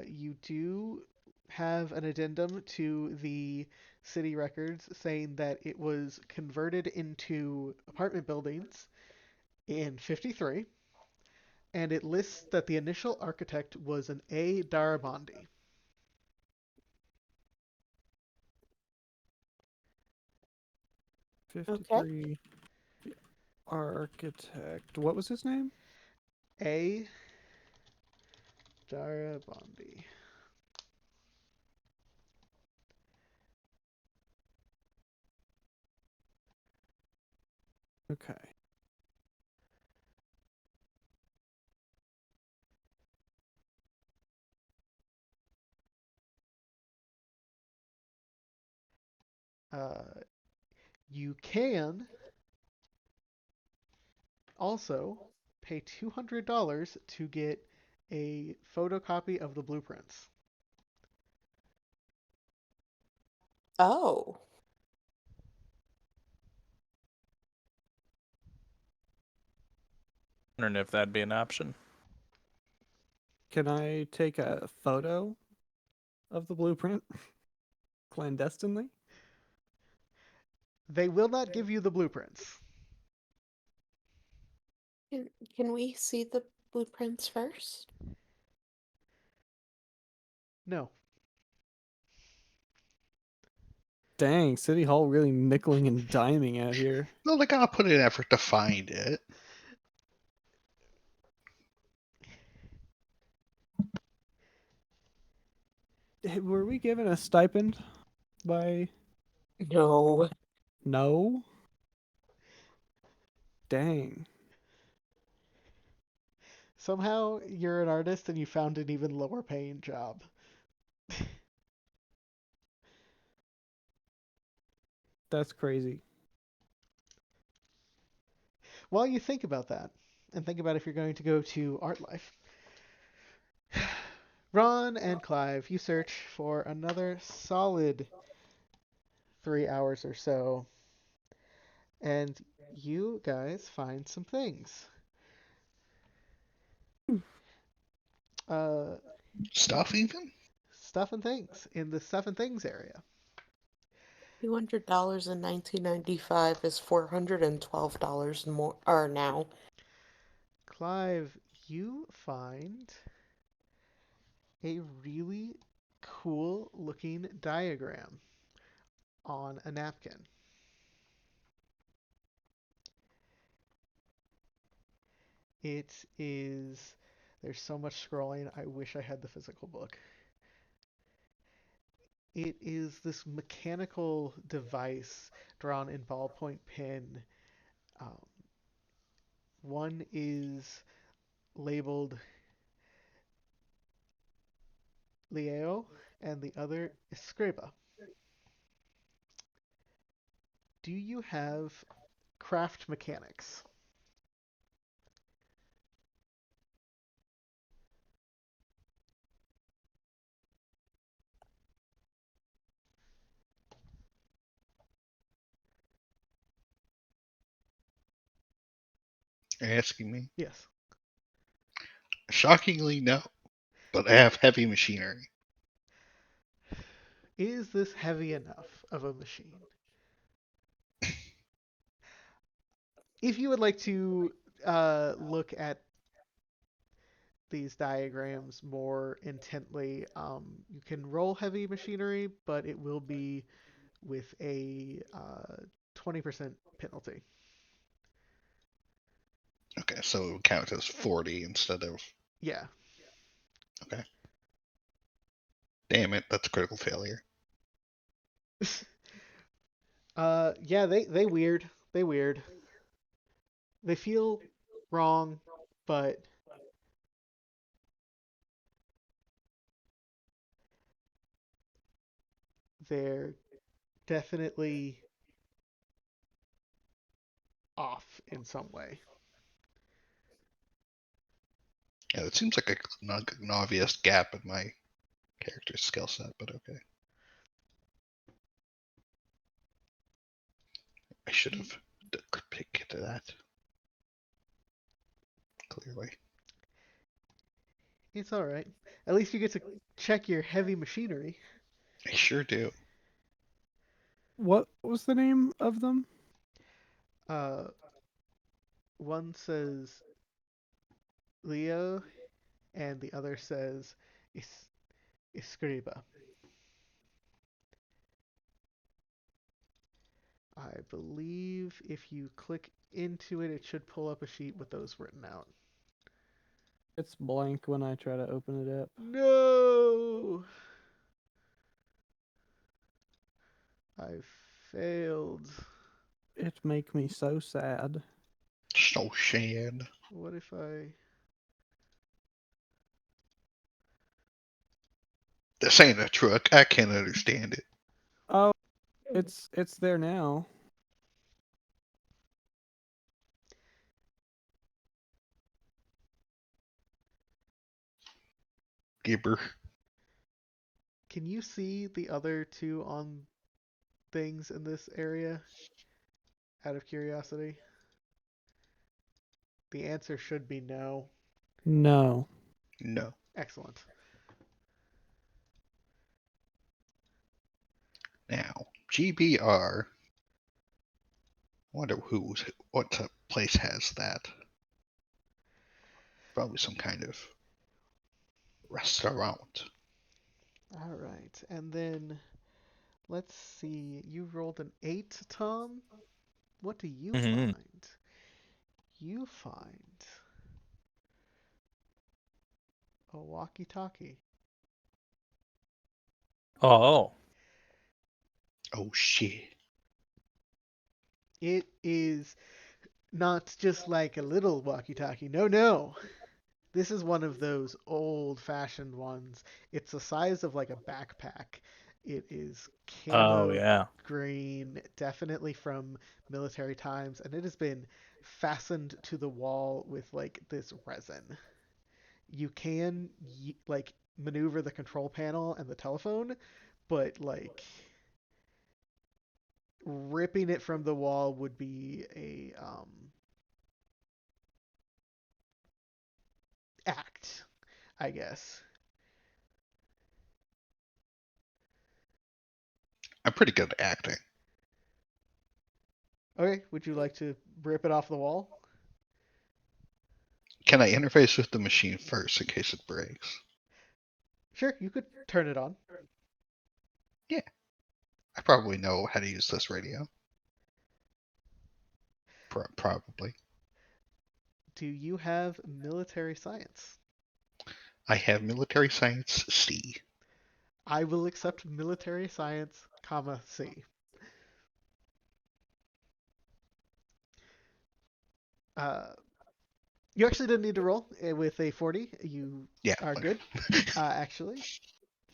you do have an addendum to the city records saying that it was converted into apartment buildings in 53, and it lists that the initial architect was an A. Darabandi. Okay. 53 architect. What was his name? A. Darabandi. Okay. You can also pay $200 to get a photocopy of the blueprints. Oh. Wondering if that'd be an option. Can I take a photo of the blueprint clandestinely? They will not give you the blueprints. Can we see the blueprints first? No. Dang, City Hall really nickeling and diming out here. Well, they gotta put in effort to find it. Were we given a stipend by... No. No? Dang. Somehow you're an artist and you found an even lower paying job. That's crazy. While you think about that, and think about if you're going to go to Art Life, Ron and Clive, you search for another solid 3 hours or so, and you guys find some things. Uh, Stuff even? stuff and things in the stuff and things area. $200 in 1995 is $412 more or now. Clive, you find a really cool looking diagram on a napkin. It is, there's so much scrolling, I wish I had the physical book. It is this mechanical device drawn in ballpoint pen. Um, one is labeled Leo and the other Escriba. Do you have craft mechanics? You're asking me? Yes. Shockingly, no. But I have heavy machinery. Is this heavy enough of a machine? If you would like to look at these diagrams more intently, you can roll heavy machinery, but it will be with a 20% penalty. Okay, so it would count as 40 instead of. Yeah. Okay. Damn it, that's a critical failure. Yeah, they weird. They weird. They feel wrong, but they're definitely off in some way. Yeah, it seems like an obvious gap in my character's skill set, but okay. I should have picked that. Clearly. It's all right. At least you get to check your heavy machinery. I sure do. What was the name of them? Uh, one says Leo, and the other says Escriba. I believe if you click into it, it should pull up a sheet with those written out. It's blank when I try to open it up. No! I failed. It make me so sad. So sad. What if I... This ain't a truck. I can't understand it. Oh, it's there now. Gibber. Can you see the other two on things in this area? Out of curiosity? The answer should be no. No. No. Excellent. Now, GBR. Wonder what place has that. Probably some kind of restaurant. All right, and then let's see. You rolled an 8, Tom. What do you Mhm. find? You find a walkie-talkie. Oh. Oh shit. It is not just like a little walkie-talkie. No, no. This is one of those old-fashioned ones. It's the size of like a backpack. It is Oh camo yeah. green, definitely from military times, and it has been fastened to the wall with like this resin. You can like maneuver the control panel and the telephone, but like ripping it from the wall would be a act, I guess. I'm pretty good at acting. Okay, would you like to rip it off the wall? Can I interface with the machine first in case it breaks? Sure, you could turn it on. Yeah. I probably know how to use this radio. Probably. Do you have military science? I have military science C. I will accept military science, comma C. Uh, you actually didn't need to roll with a 40. You Yeah. are good, actually.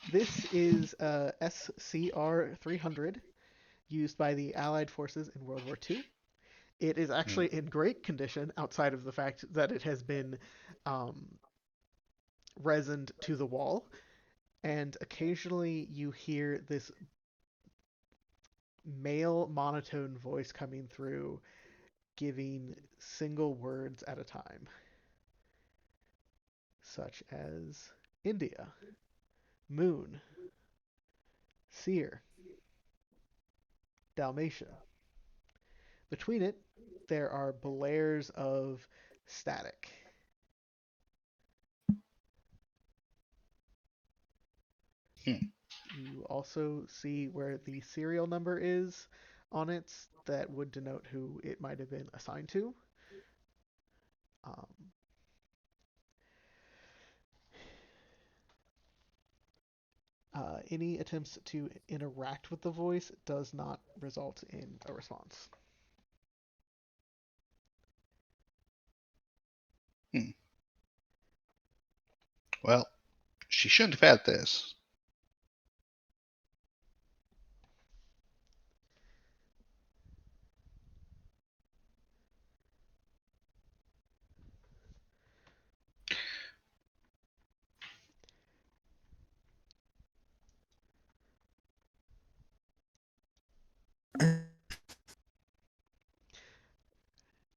This is SCR 300 used by the Allied forces in World War II. It is actually in great condition outside of the fact that it has been um, resined to the wall. And occasionally you hear this male monotone voice coming through, giving single words at a time, such as India, moon, seer, Dalmatia. Between it, there are blares of static. You also see where the serial number is on it that would denote who it might have been assigned to. Um, any attempts to interact with the voice does not result in a response. Well, she shouldn't have had this.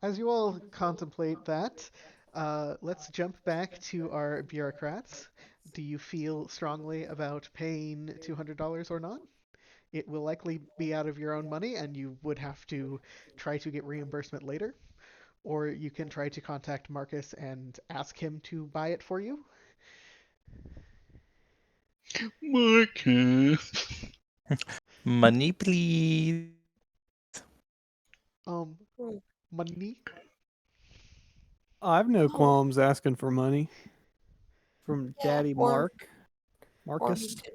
As you all contemplate that, let's jump back to our bureaucrats. Do you feel strongly about paying $200 or not? It will likely be out of your own money, and you would have to try to get reimbursement later. Or you can try to contact Marcus and ask him to buy it for you. Marcus. Money, please. Um, Hmm. money? I have no Oh, qualms asking for money from yeah, Daddy or you Marcus. could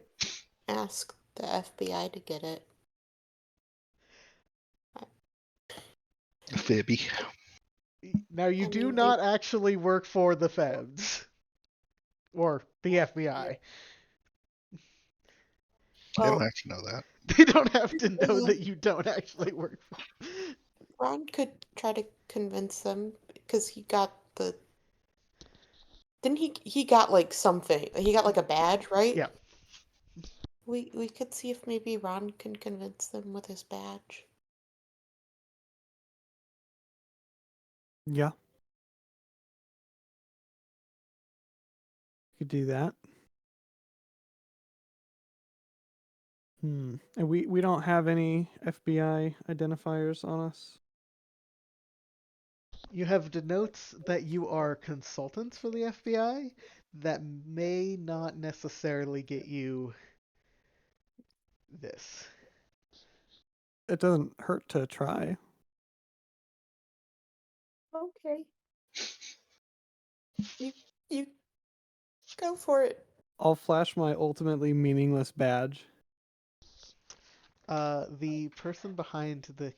ask the FBI to get it. Fibby. Now, you I do mean, not actually work for the feds or the FBI. They don't well, have to know that. They don't have to know that you don't actually work for. Ron could try to convince them because he got the. Didn't he got like something? He got like a badge, right? Yeah. We could see if maybe Ron can convince them with his badge. Yeah. Could do that. And we don't have any FBI identifiers on us. You have denotes that you are consultants for the FBI that may not necessarily get you this. It doesn't hurt to try. Okay. You go for it. I'll flash my ultimately meaningless badge. The person behind the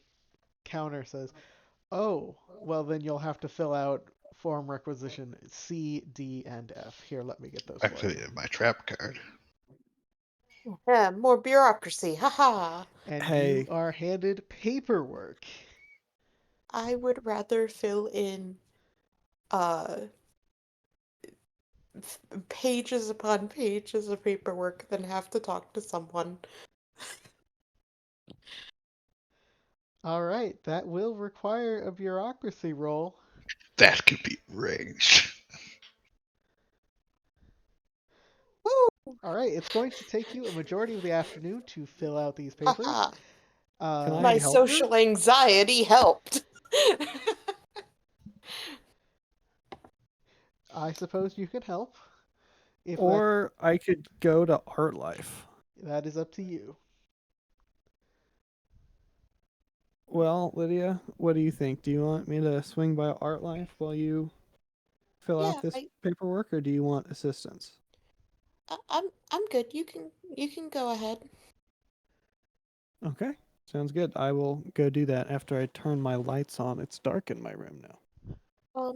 counter says, "Oh, well then you'll have to fill out form requisition C, D, and F. Here, let me get those for you." Activated my trap card. Yeah, more bureaucracy. Haha. And Hey. you are handed paperwork. I would rather fill in pages upon pages of paperwork than have to talk to someone. All right, that will require a bureaucracy roll. That could be arranged. Woo! All right, it's going to take you a majority of the afternoon to fill out these papers. Haha. Can I My help social anxiety helped. I suppose you can help. If Or I could go to Art Life. that is up to you. Well, Lydia, what do you think? Do you want me to swing by Art Life while you fill Yeah, out this paperwork, or do you want assistance? I'm good. You can go ahead. Okay, sounds good. I will go do that after I turn my lights on. It's dark in my room now. What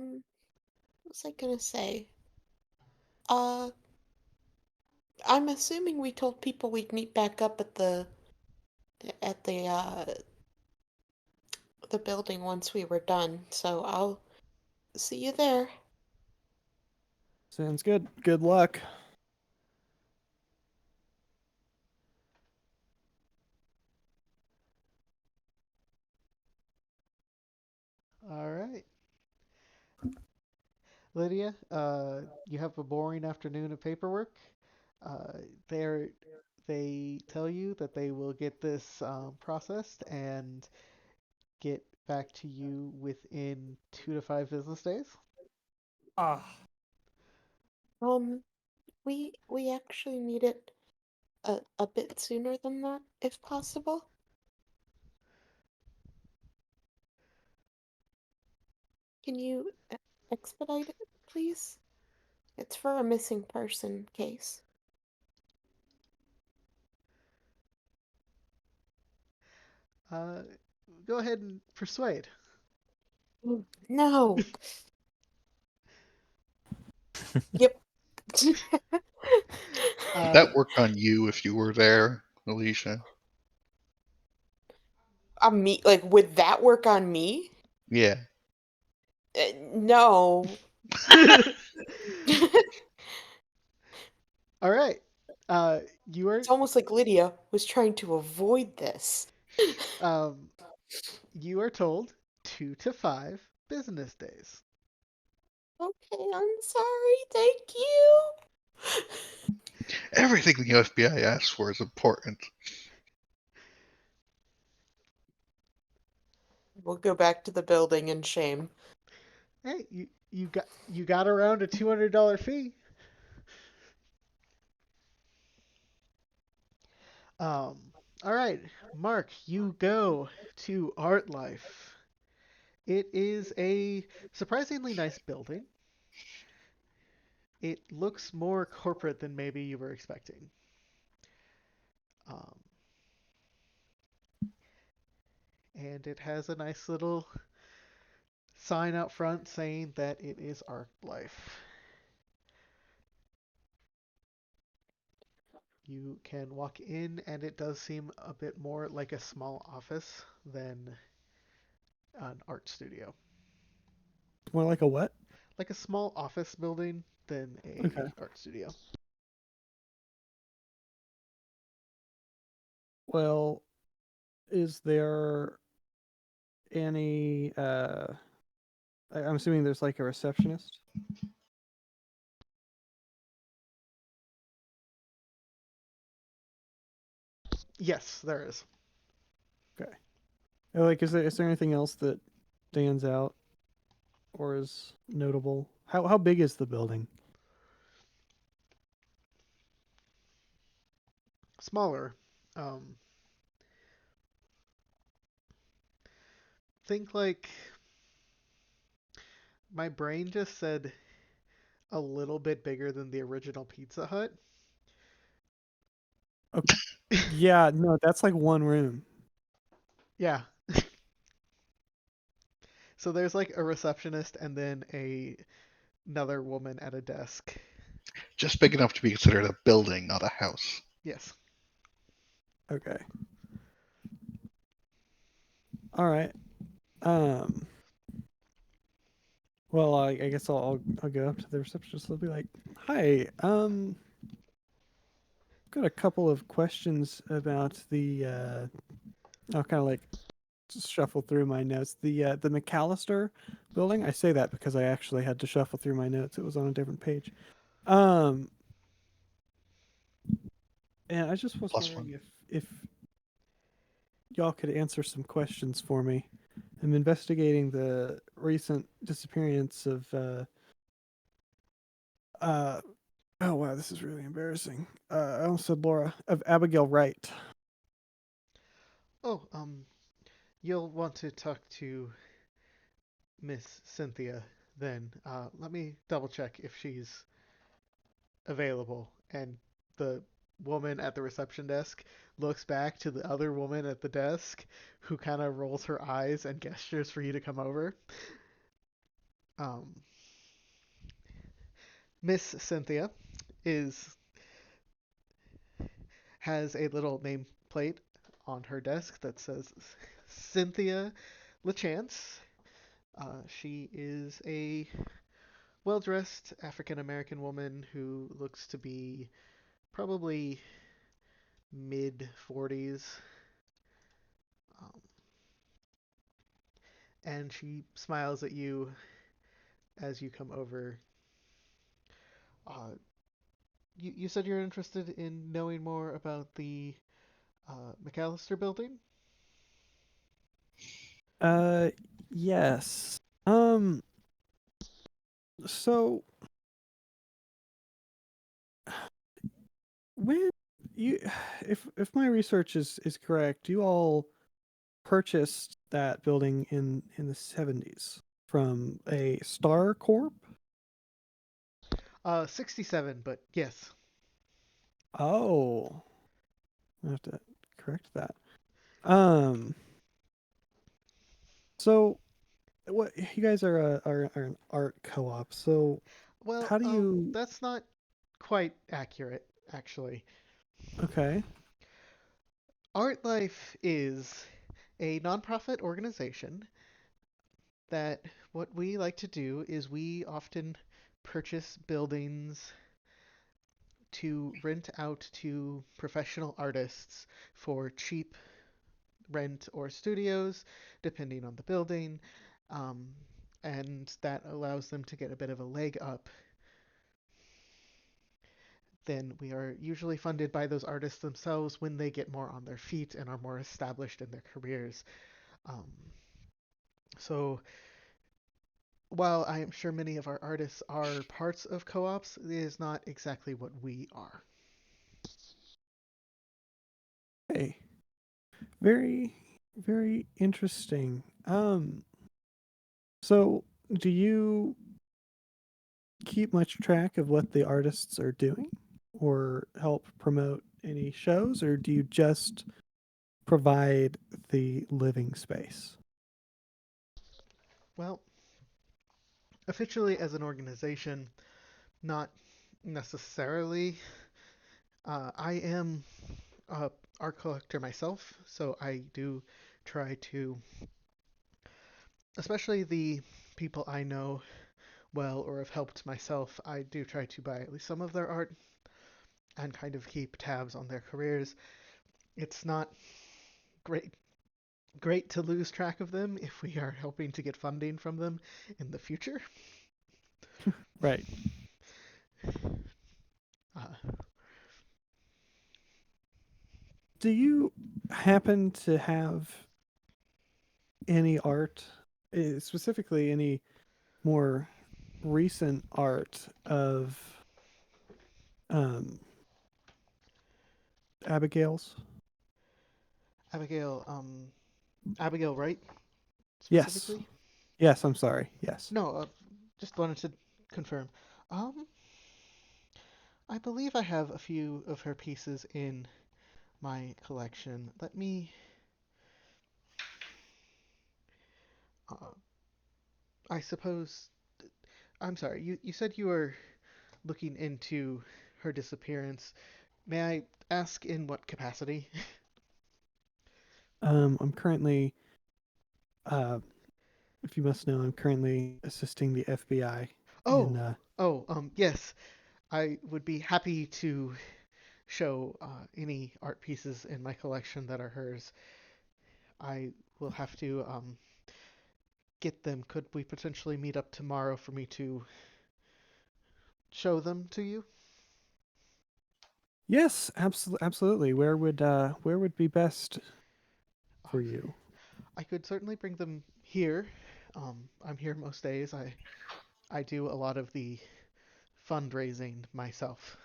was I gonna say? Uh, I'm assuming we told people we'd meet back up at the building once we were done. So I'll see you there. Sounds good. Good luck. All right. Lydia, you have a boring afternoon of paperwork. Uh, they're, they tell you that they will get this processed and get back to you within 2 to 5 business days. We actually need it a bit sooner than that, if possible. Can you expedite it, please? It's for a missing person case. Uh, Go ahead and persuade. No. Yep. Would that work on you if you were there, Alicia? On me, like, would that work on me? Yeah. No. All right. You are It's almost like Lydia was trying to avoid this. um, you are told 2 to 5 business days. Okay, I'm sorry. Thank you. Everything the FBI asks for is important. We'll go back to the building in shame. Hey, you got around a $200 fee. All right, Mark, you go to Art Life. It is a surprisingly nice building. It looks more corporate than maybe you were expecting. Um, and it has a nice little sign out front saying that it is Art Life. You can walk in, and it does seem a bit more like a small office than an art studio. More like a what? Like a small office building than a Okay. art studio. Well, is there any I'm assuming there's like a receptionist? Yes, there is. Like, is there anything else that stands out or is notable? How big is the building? Smaller. Um, think like my brain just said a little bit bigger than the original Pizza Hut. Yeah, no, that's like one room. Yeah. So there's like a receptionist and then another woman at a desk. Just big enough to be considered a building, not a house. Yes. Okay. All right. Um. Well, I guess I'll go up to the receptionist. I'll be like, "Hi, got a couple of questions about the." I'll kind of like just shuffle through my notes. The McAllister building. I say that because I actually had to shuffle through my notes. It was on a different page. Um, and I just was Plus wondering one. if y'all could answer some questions for me. I'm investigating the recent disappearance of uh oh wow, this is really embarrassing. I almost said Laura, of Abigail Wright. Oh, you'll want to talk to Miss Cynthia then. Let me double check if she's available. And the woman at the reception desk looks back to the other woman at the desk who kind of rolls her eyes and gestures for you to come over. Um, Miss Cynthia is has a little nameplate on her desk that says Cynthia LaChance. She is a well dressed African American woman who looks to be probably mid 40s. Um, and she smiles at you as you come over. Uh, you said you're interested in knowing more about the McAllister building? Uh yes. Um so when you if my research is correct, you all purchased that building in the 70s from a Star Corp. 67, but yes. Oh, I have to correct that. Um, so what you guys are an art co-op. So Well, how do you? that's not quite accurate, actually. Okay, Art Life is a nonprofit organization that what we like to do is we often purchase buildings to rent out to professional artists for cheap rent or studios, depending on the building. Um, and that allows them to get a bit of a leg up. Then we are usually funded by those artists themselves when they get more on their feet and are more established in their careers. Um, so while I am sure many of our artists are parts of co-ops, it is not exactly what we are. hey, very very interesting. So do you keep much track of what the artists are doing, or help promote any shows, or do you just provide the living space? Well, officially as an organization, not necessarily. I am a art collector myself, so I do try to, especially the people I know well or have helped myself, I do try to buy at least some of their art and kind of keep tabs on their careers. It's not great to lose track of them if we are hoping to get funding from them in the future. Right. Uh, Do you happen to have any art, specifically any more recent art of um, Abigail's? Abigail, Abigail Wright Yes. specifically? Yes, I'm sorry. Yes. No, just wanted to confirm. Um, I believe I have a few of her pieces in my collection. Let me. Uh, I suppose. I'm sorry. You said you were looking into her disappearance. May I ask in what capacity? I'm currently, uh, if you must know, I'm currently assisting the FBI in. Oh, yes. I would be happy to show any art pieces in my collection that are hers. I will have to get them. Could we potentially meet up tomorrow for me to show them to you? Yes, absolutely. Where would be best for you? I could certainly bring them here. I'm here most days. I do a lot of the fundraising myself.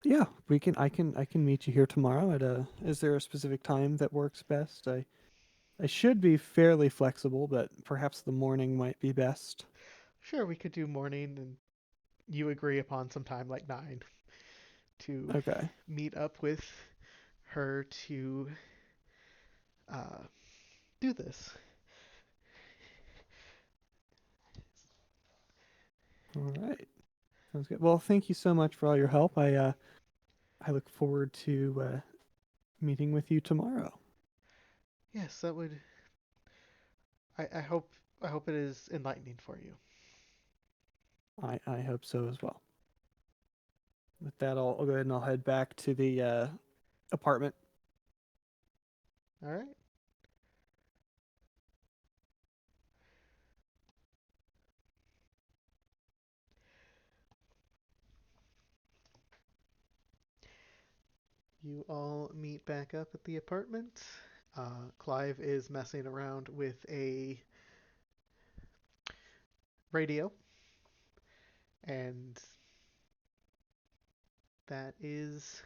Yeah, we can. I can meet you here tomorrow at a. Is there a specific time that works best? I should be fairly flexible, but perhaps the morning might be best. Sure, we could do morning, and you agree upon some time like 9 to Okay. meet up with her to uh, do this. All right. Sounds good. Well, thank you so much for all your help. I look forward to meeting with you tomorrow. Yes, that would. I hope. I hope it is enlightening for you. I hope so as well. With that, I'll go ahead and I'll head back to the apartment. All right. You all meet back up at the apartment. Clive is messing around with a radio, and that is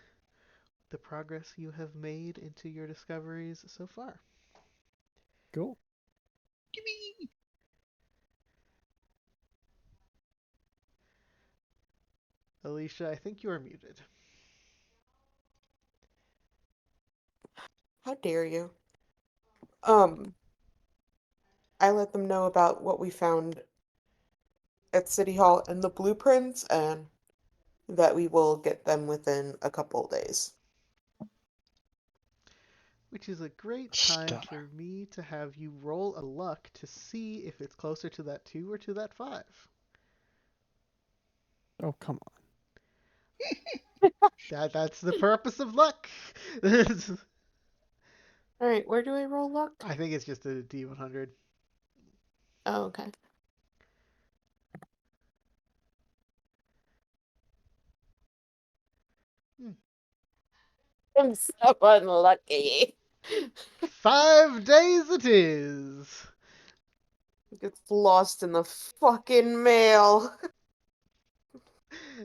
the progress you have made into your discoveries so far. Cool. Alicia, I think you are muted. How dare you? Um, I let them know about what we found at City Hall and the blueprints, and that we will get them within a couple days. Which is a great time Stunner. for me to have you roll a luck to see if it's closer to that 2 or to that 5. Oh, come on. That's the purpose of luck. I Alright, where do I roll luck? think it's just a D100. Oh, okay. Hmm. I'm so unlucky. 5 days it is. It gets lost in the fucking mail.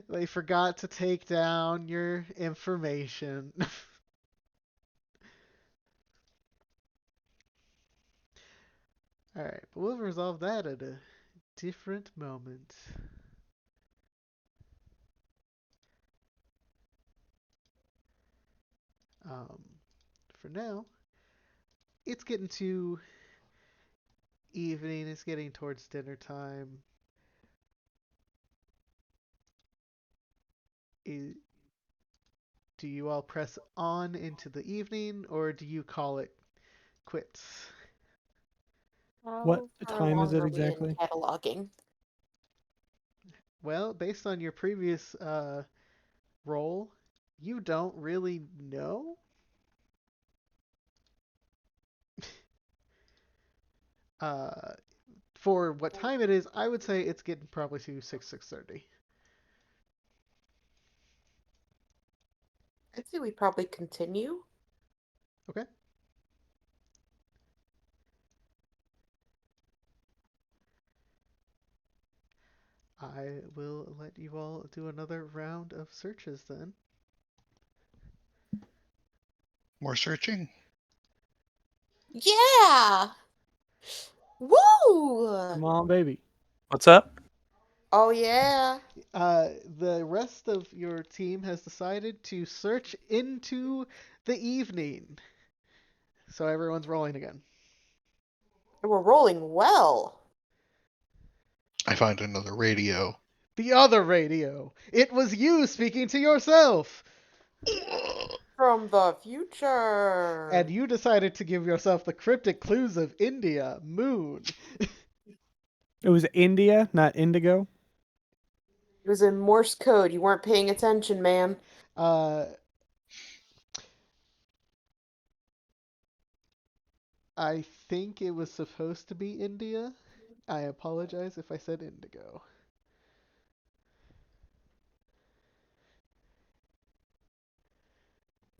They forgot to take down your information. Alright, but we'll resolve that at a different moment. Um, for now, it's getting to evening, it's getting towards dinner time. I Do you all press on into the evening, or do you call it quits? What How far time is along it are we in exactly? cataloging? Well, based on your previous roll, you don't really know. Uh, for what time it is, I would say it's getting probably to 6:30. I'd say we probably continue. Okay. I will let you all do another round of searches then. More searching? Yeah! Woo! Come on, baby. What's up? Oh, yeah. The rest of your team has decided to search into the evening. So everyone's rolling again. We're rolling well. I find another radio. The other radio. It was you speaking to yourself. From the future. And you decided to give yourself the cryptic clues of India, moon. It was India, not Indigo. It was in Morse code. You weren't paying attention, man. I think it was supposed to be India. I apologize if I said indigo.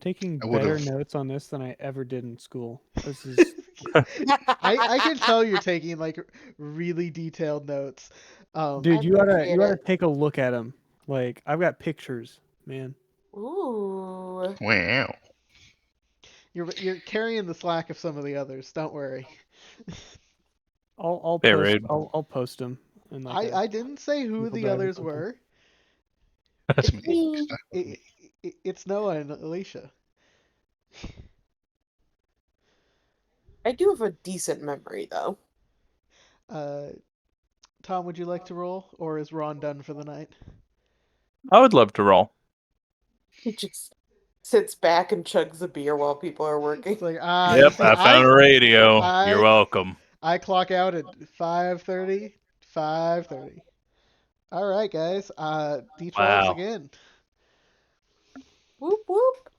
Taking I better would've- notes on this than I ever did in school. This is I can tell you're taking like really detailed notes. dude. You oughta appreciate take a look at them. Like I've got pictures, man. Ooh. Wow. You're carrying the slack of some of the others. Don't worry. I'll Bit post. rude. I'll post them. In like I didn't say who Google the Drive or others something. were. It's It's me. me. It's Noah and Alicia. I do have a decent memory, though. Tom, would you like to roll, or is Ron done for the night? I would love to roll. He just sits back and chugs a beer while people are working. It's like you Yep, see, I found a radio. I- You're welcome. I clock out at 5:30. 5:30. All right, guys. D12s Wow. again. Whoop whoop.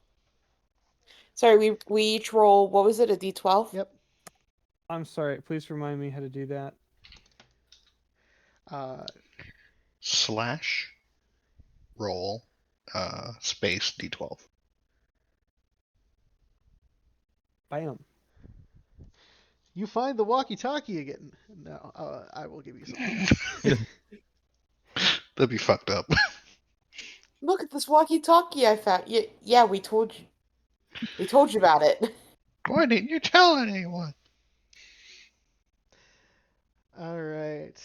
Sorry, we each roll, what was it, a d12? Yep. I'm sorry. Please remind me how to do that. Slash roll space D12. Bam. You find the walkie-talkie again. No, I will give you something. That'd be fucked up. Look at this walkie-talkie I found. Yeah, we told you. We told you about it. Why didn't you tell anyone? All right.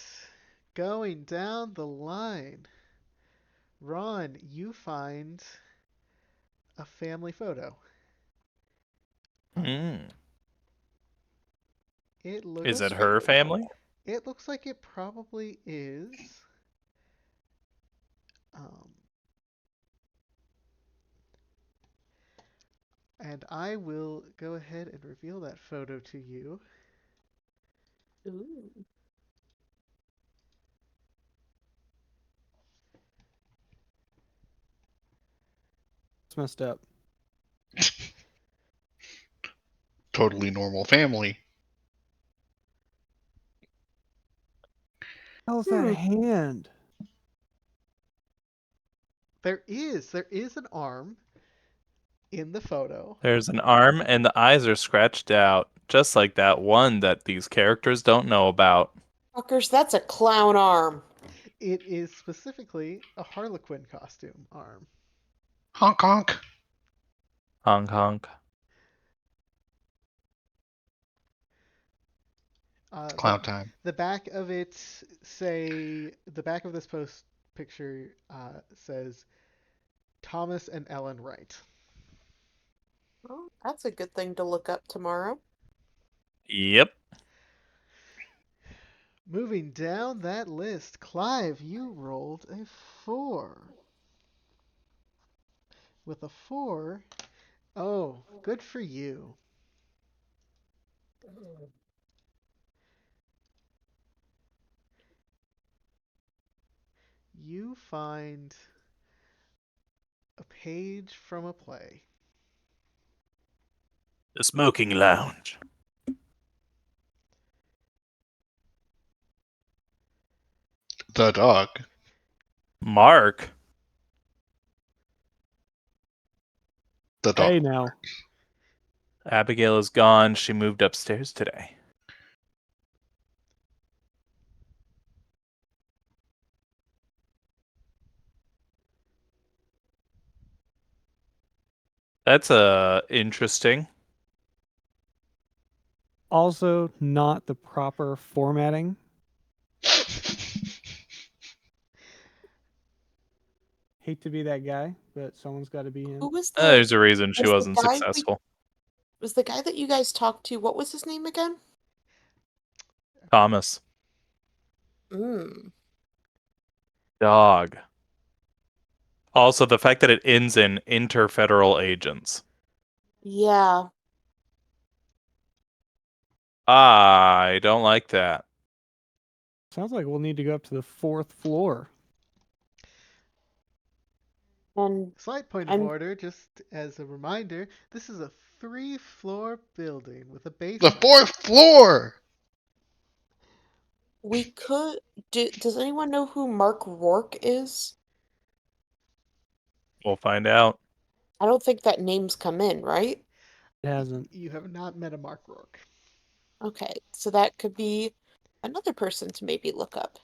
Going down the line. Ron, you find a family photo. Mm. It looks Is it her family? It looks like it probably is. And I will go ahead and reveal that photo to you. Ooh. It's messed up. Totally normal family. How's that hand? There is an arm in the photo. There's an arm and the eyes are scratched out, just like that one that these characters don't know about. Fuckers, that's a clown arm. It is specifically a Harlequin costume arm. Honk honk. Honk honk. Clown time. The back of it the back of this post picture says Thomas and Ellen Wright. Well, that's a good thing to look up tomorrow. Yep. Moving down that list, Clive, you rolled a 4. With a 4, oh, good for you. You find a page from a play. The smoking lounge. The dog. Mark. The Hey dog. now. Abigail is gone. She moved upstairs today. That's interesting. Also, not the proper formatting. Hate to be that guy, but someone's got to be him. Who was There's a reason she was the wasn't guy successful. was the guy that you guys talked to? What was his name again? Thomas. Mm. Dog. Also, the fact that it ends in interfederal agents. Yeah. I don't like that. Sounds like we'll need to go up to the 4th floor. And Slight point of order, just as a reminder, this is a 3-floor building with a The basement. 4th floor. we could does anyone know who Mark Rourke is? We'll find out. I don't think that name's come in, right? It hasn't. You have not met a Mark Rourke. Okay, so that could be another person to maybe look up.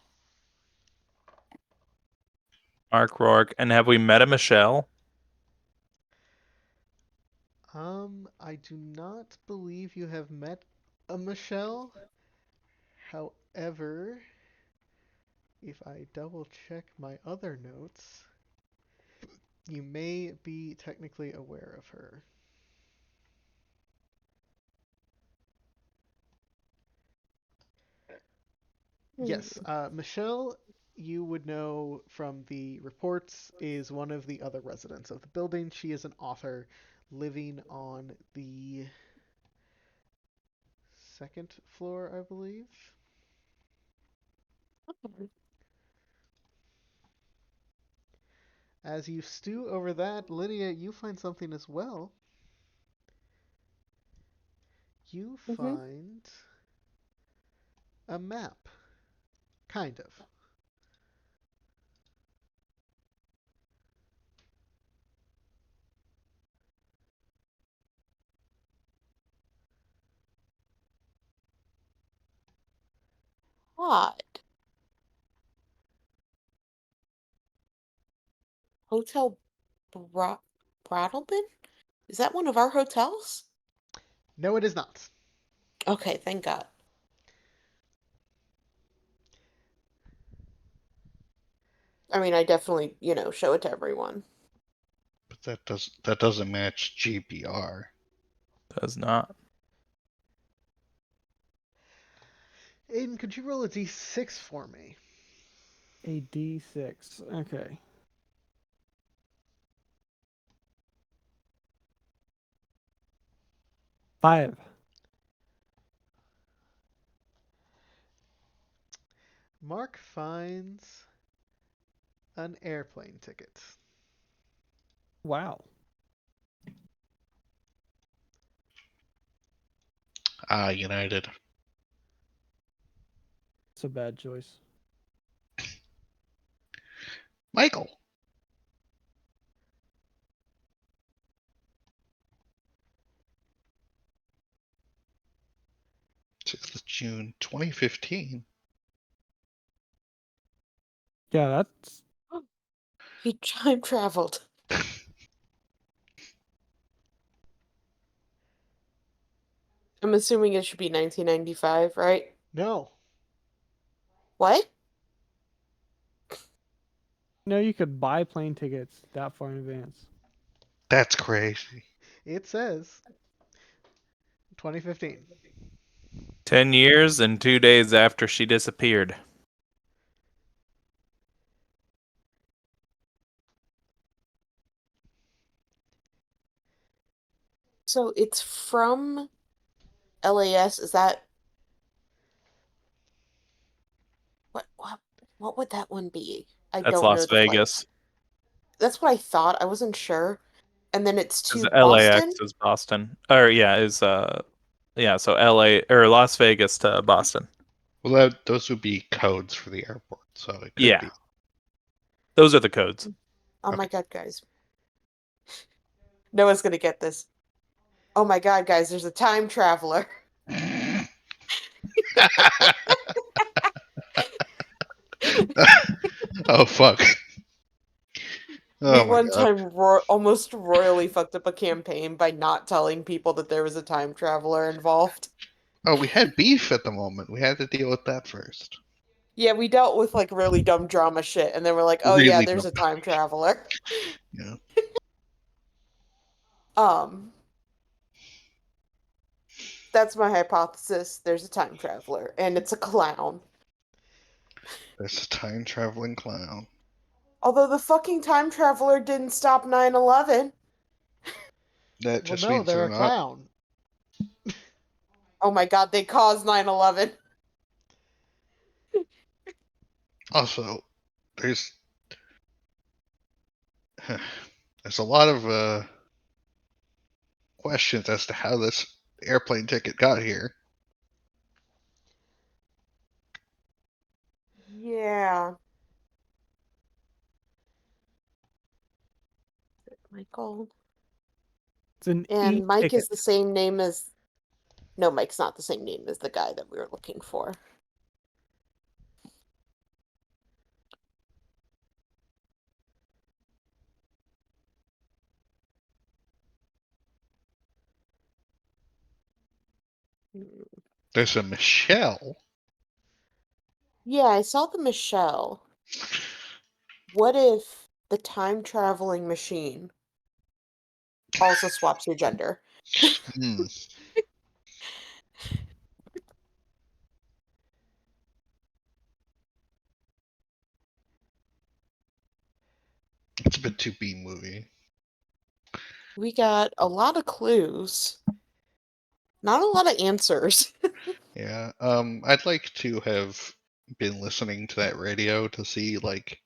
Mark Rourke. And have we met a Michelle? I do not believe you have met a Michelle. However, if I double check my other notes, you may be technically aware of her. Yes, Michelle, you would know from the reports, is one of the other residents of the building. She is an author living on the 2nd floor, I believe. As you stew over that, Lydia, you find something as well. You find a map. Kind of. Odd. Hotel Brattlebin? Is that one of our hotels? No, it is not. Okay, thank God. I mean, I definitely, show it to everyone. But that doesn't match GBR. Does not. Aiden, could you roll a d6 for me? A D6. Okay. Five. Mark finds an airplane ticket. Wow. United. It's a bad choice. Michael. 6th of June, 2015. Yeah, that's He time traveled. I'm assuming it should be 1995, right? No. What? no. You could buy plane tickets that far in advance. That's crazy. It says 2015. 10 years and 2 days after she disappeared. So it's from LAS. Is that what would that one be? I That's don't know Las the flight. Vegas. That's what I thought. I wasn't sure. And then it's Because to LAX Boston. is Boston. Or so LA or Las Vegas to Boston. Well, those would be codes for the airport, so it could Yeah. be. Those are the codes. Oh my Okay. God, guys. Noah's gonna get this. Oh my god, guys, there's a time traveler. Oh fuck. We Oh my one god. time almost royally fucked up a campaign by not telling people that there was a time traveler involved. Oh, we had beef at the moment. We had to deal with that first. Yeah, we dealt with like really dumb drama shit, and then we're like, oh yeah, Really there's dumb. a time traveler. Yeah. Um, that's my hypothesis. There's a time traveler, and it's a clown. There's a time traveling clown. Although the fucking time traveler didn't stop 9/11. That Well, just no, means they're they're a not. clown. Oh my god, they caused 9/11. Also, there's there's a lot of questions as to how this airplane ticket got here. Yeah. Michael. It's an And Mike e-ticket. is the same name as. No, Mike's not the same name as the guy that we were looking for. There's a Michelle. Yeah, I saw the Michelle. What if the time traveling machine also swaps your gender? Hmm. It's a bit too B movie. We got a lot of clues, not a lot of answers. Yeah. I'd like to have been listening to that radio to see, like,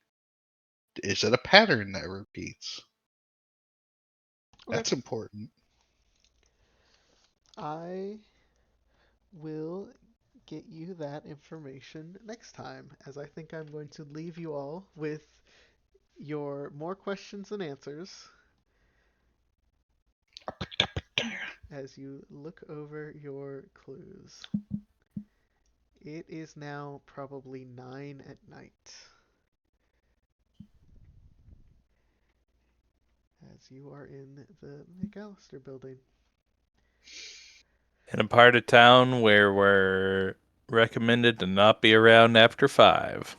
is it a pattern that repeats? Okay. That's important. I will get you that information next time, as I think I'm going to leave you all with your more questions than answers as you look over your clues. It is now probably 9 at night. As you are in the McAllister building. In a part of town where we're recommended to not be around after 5.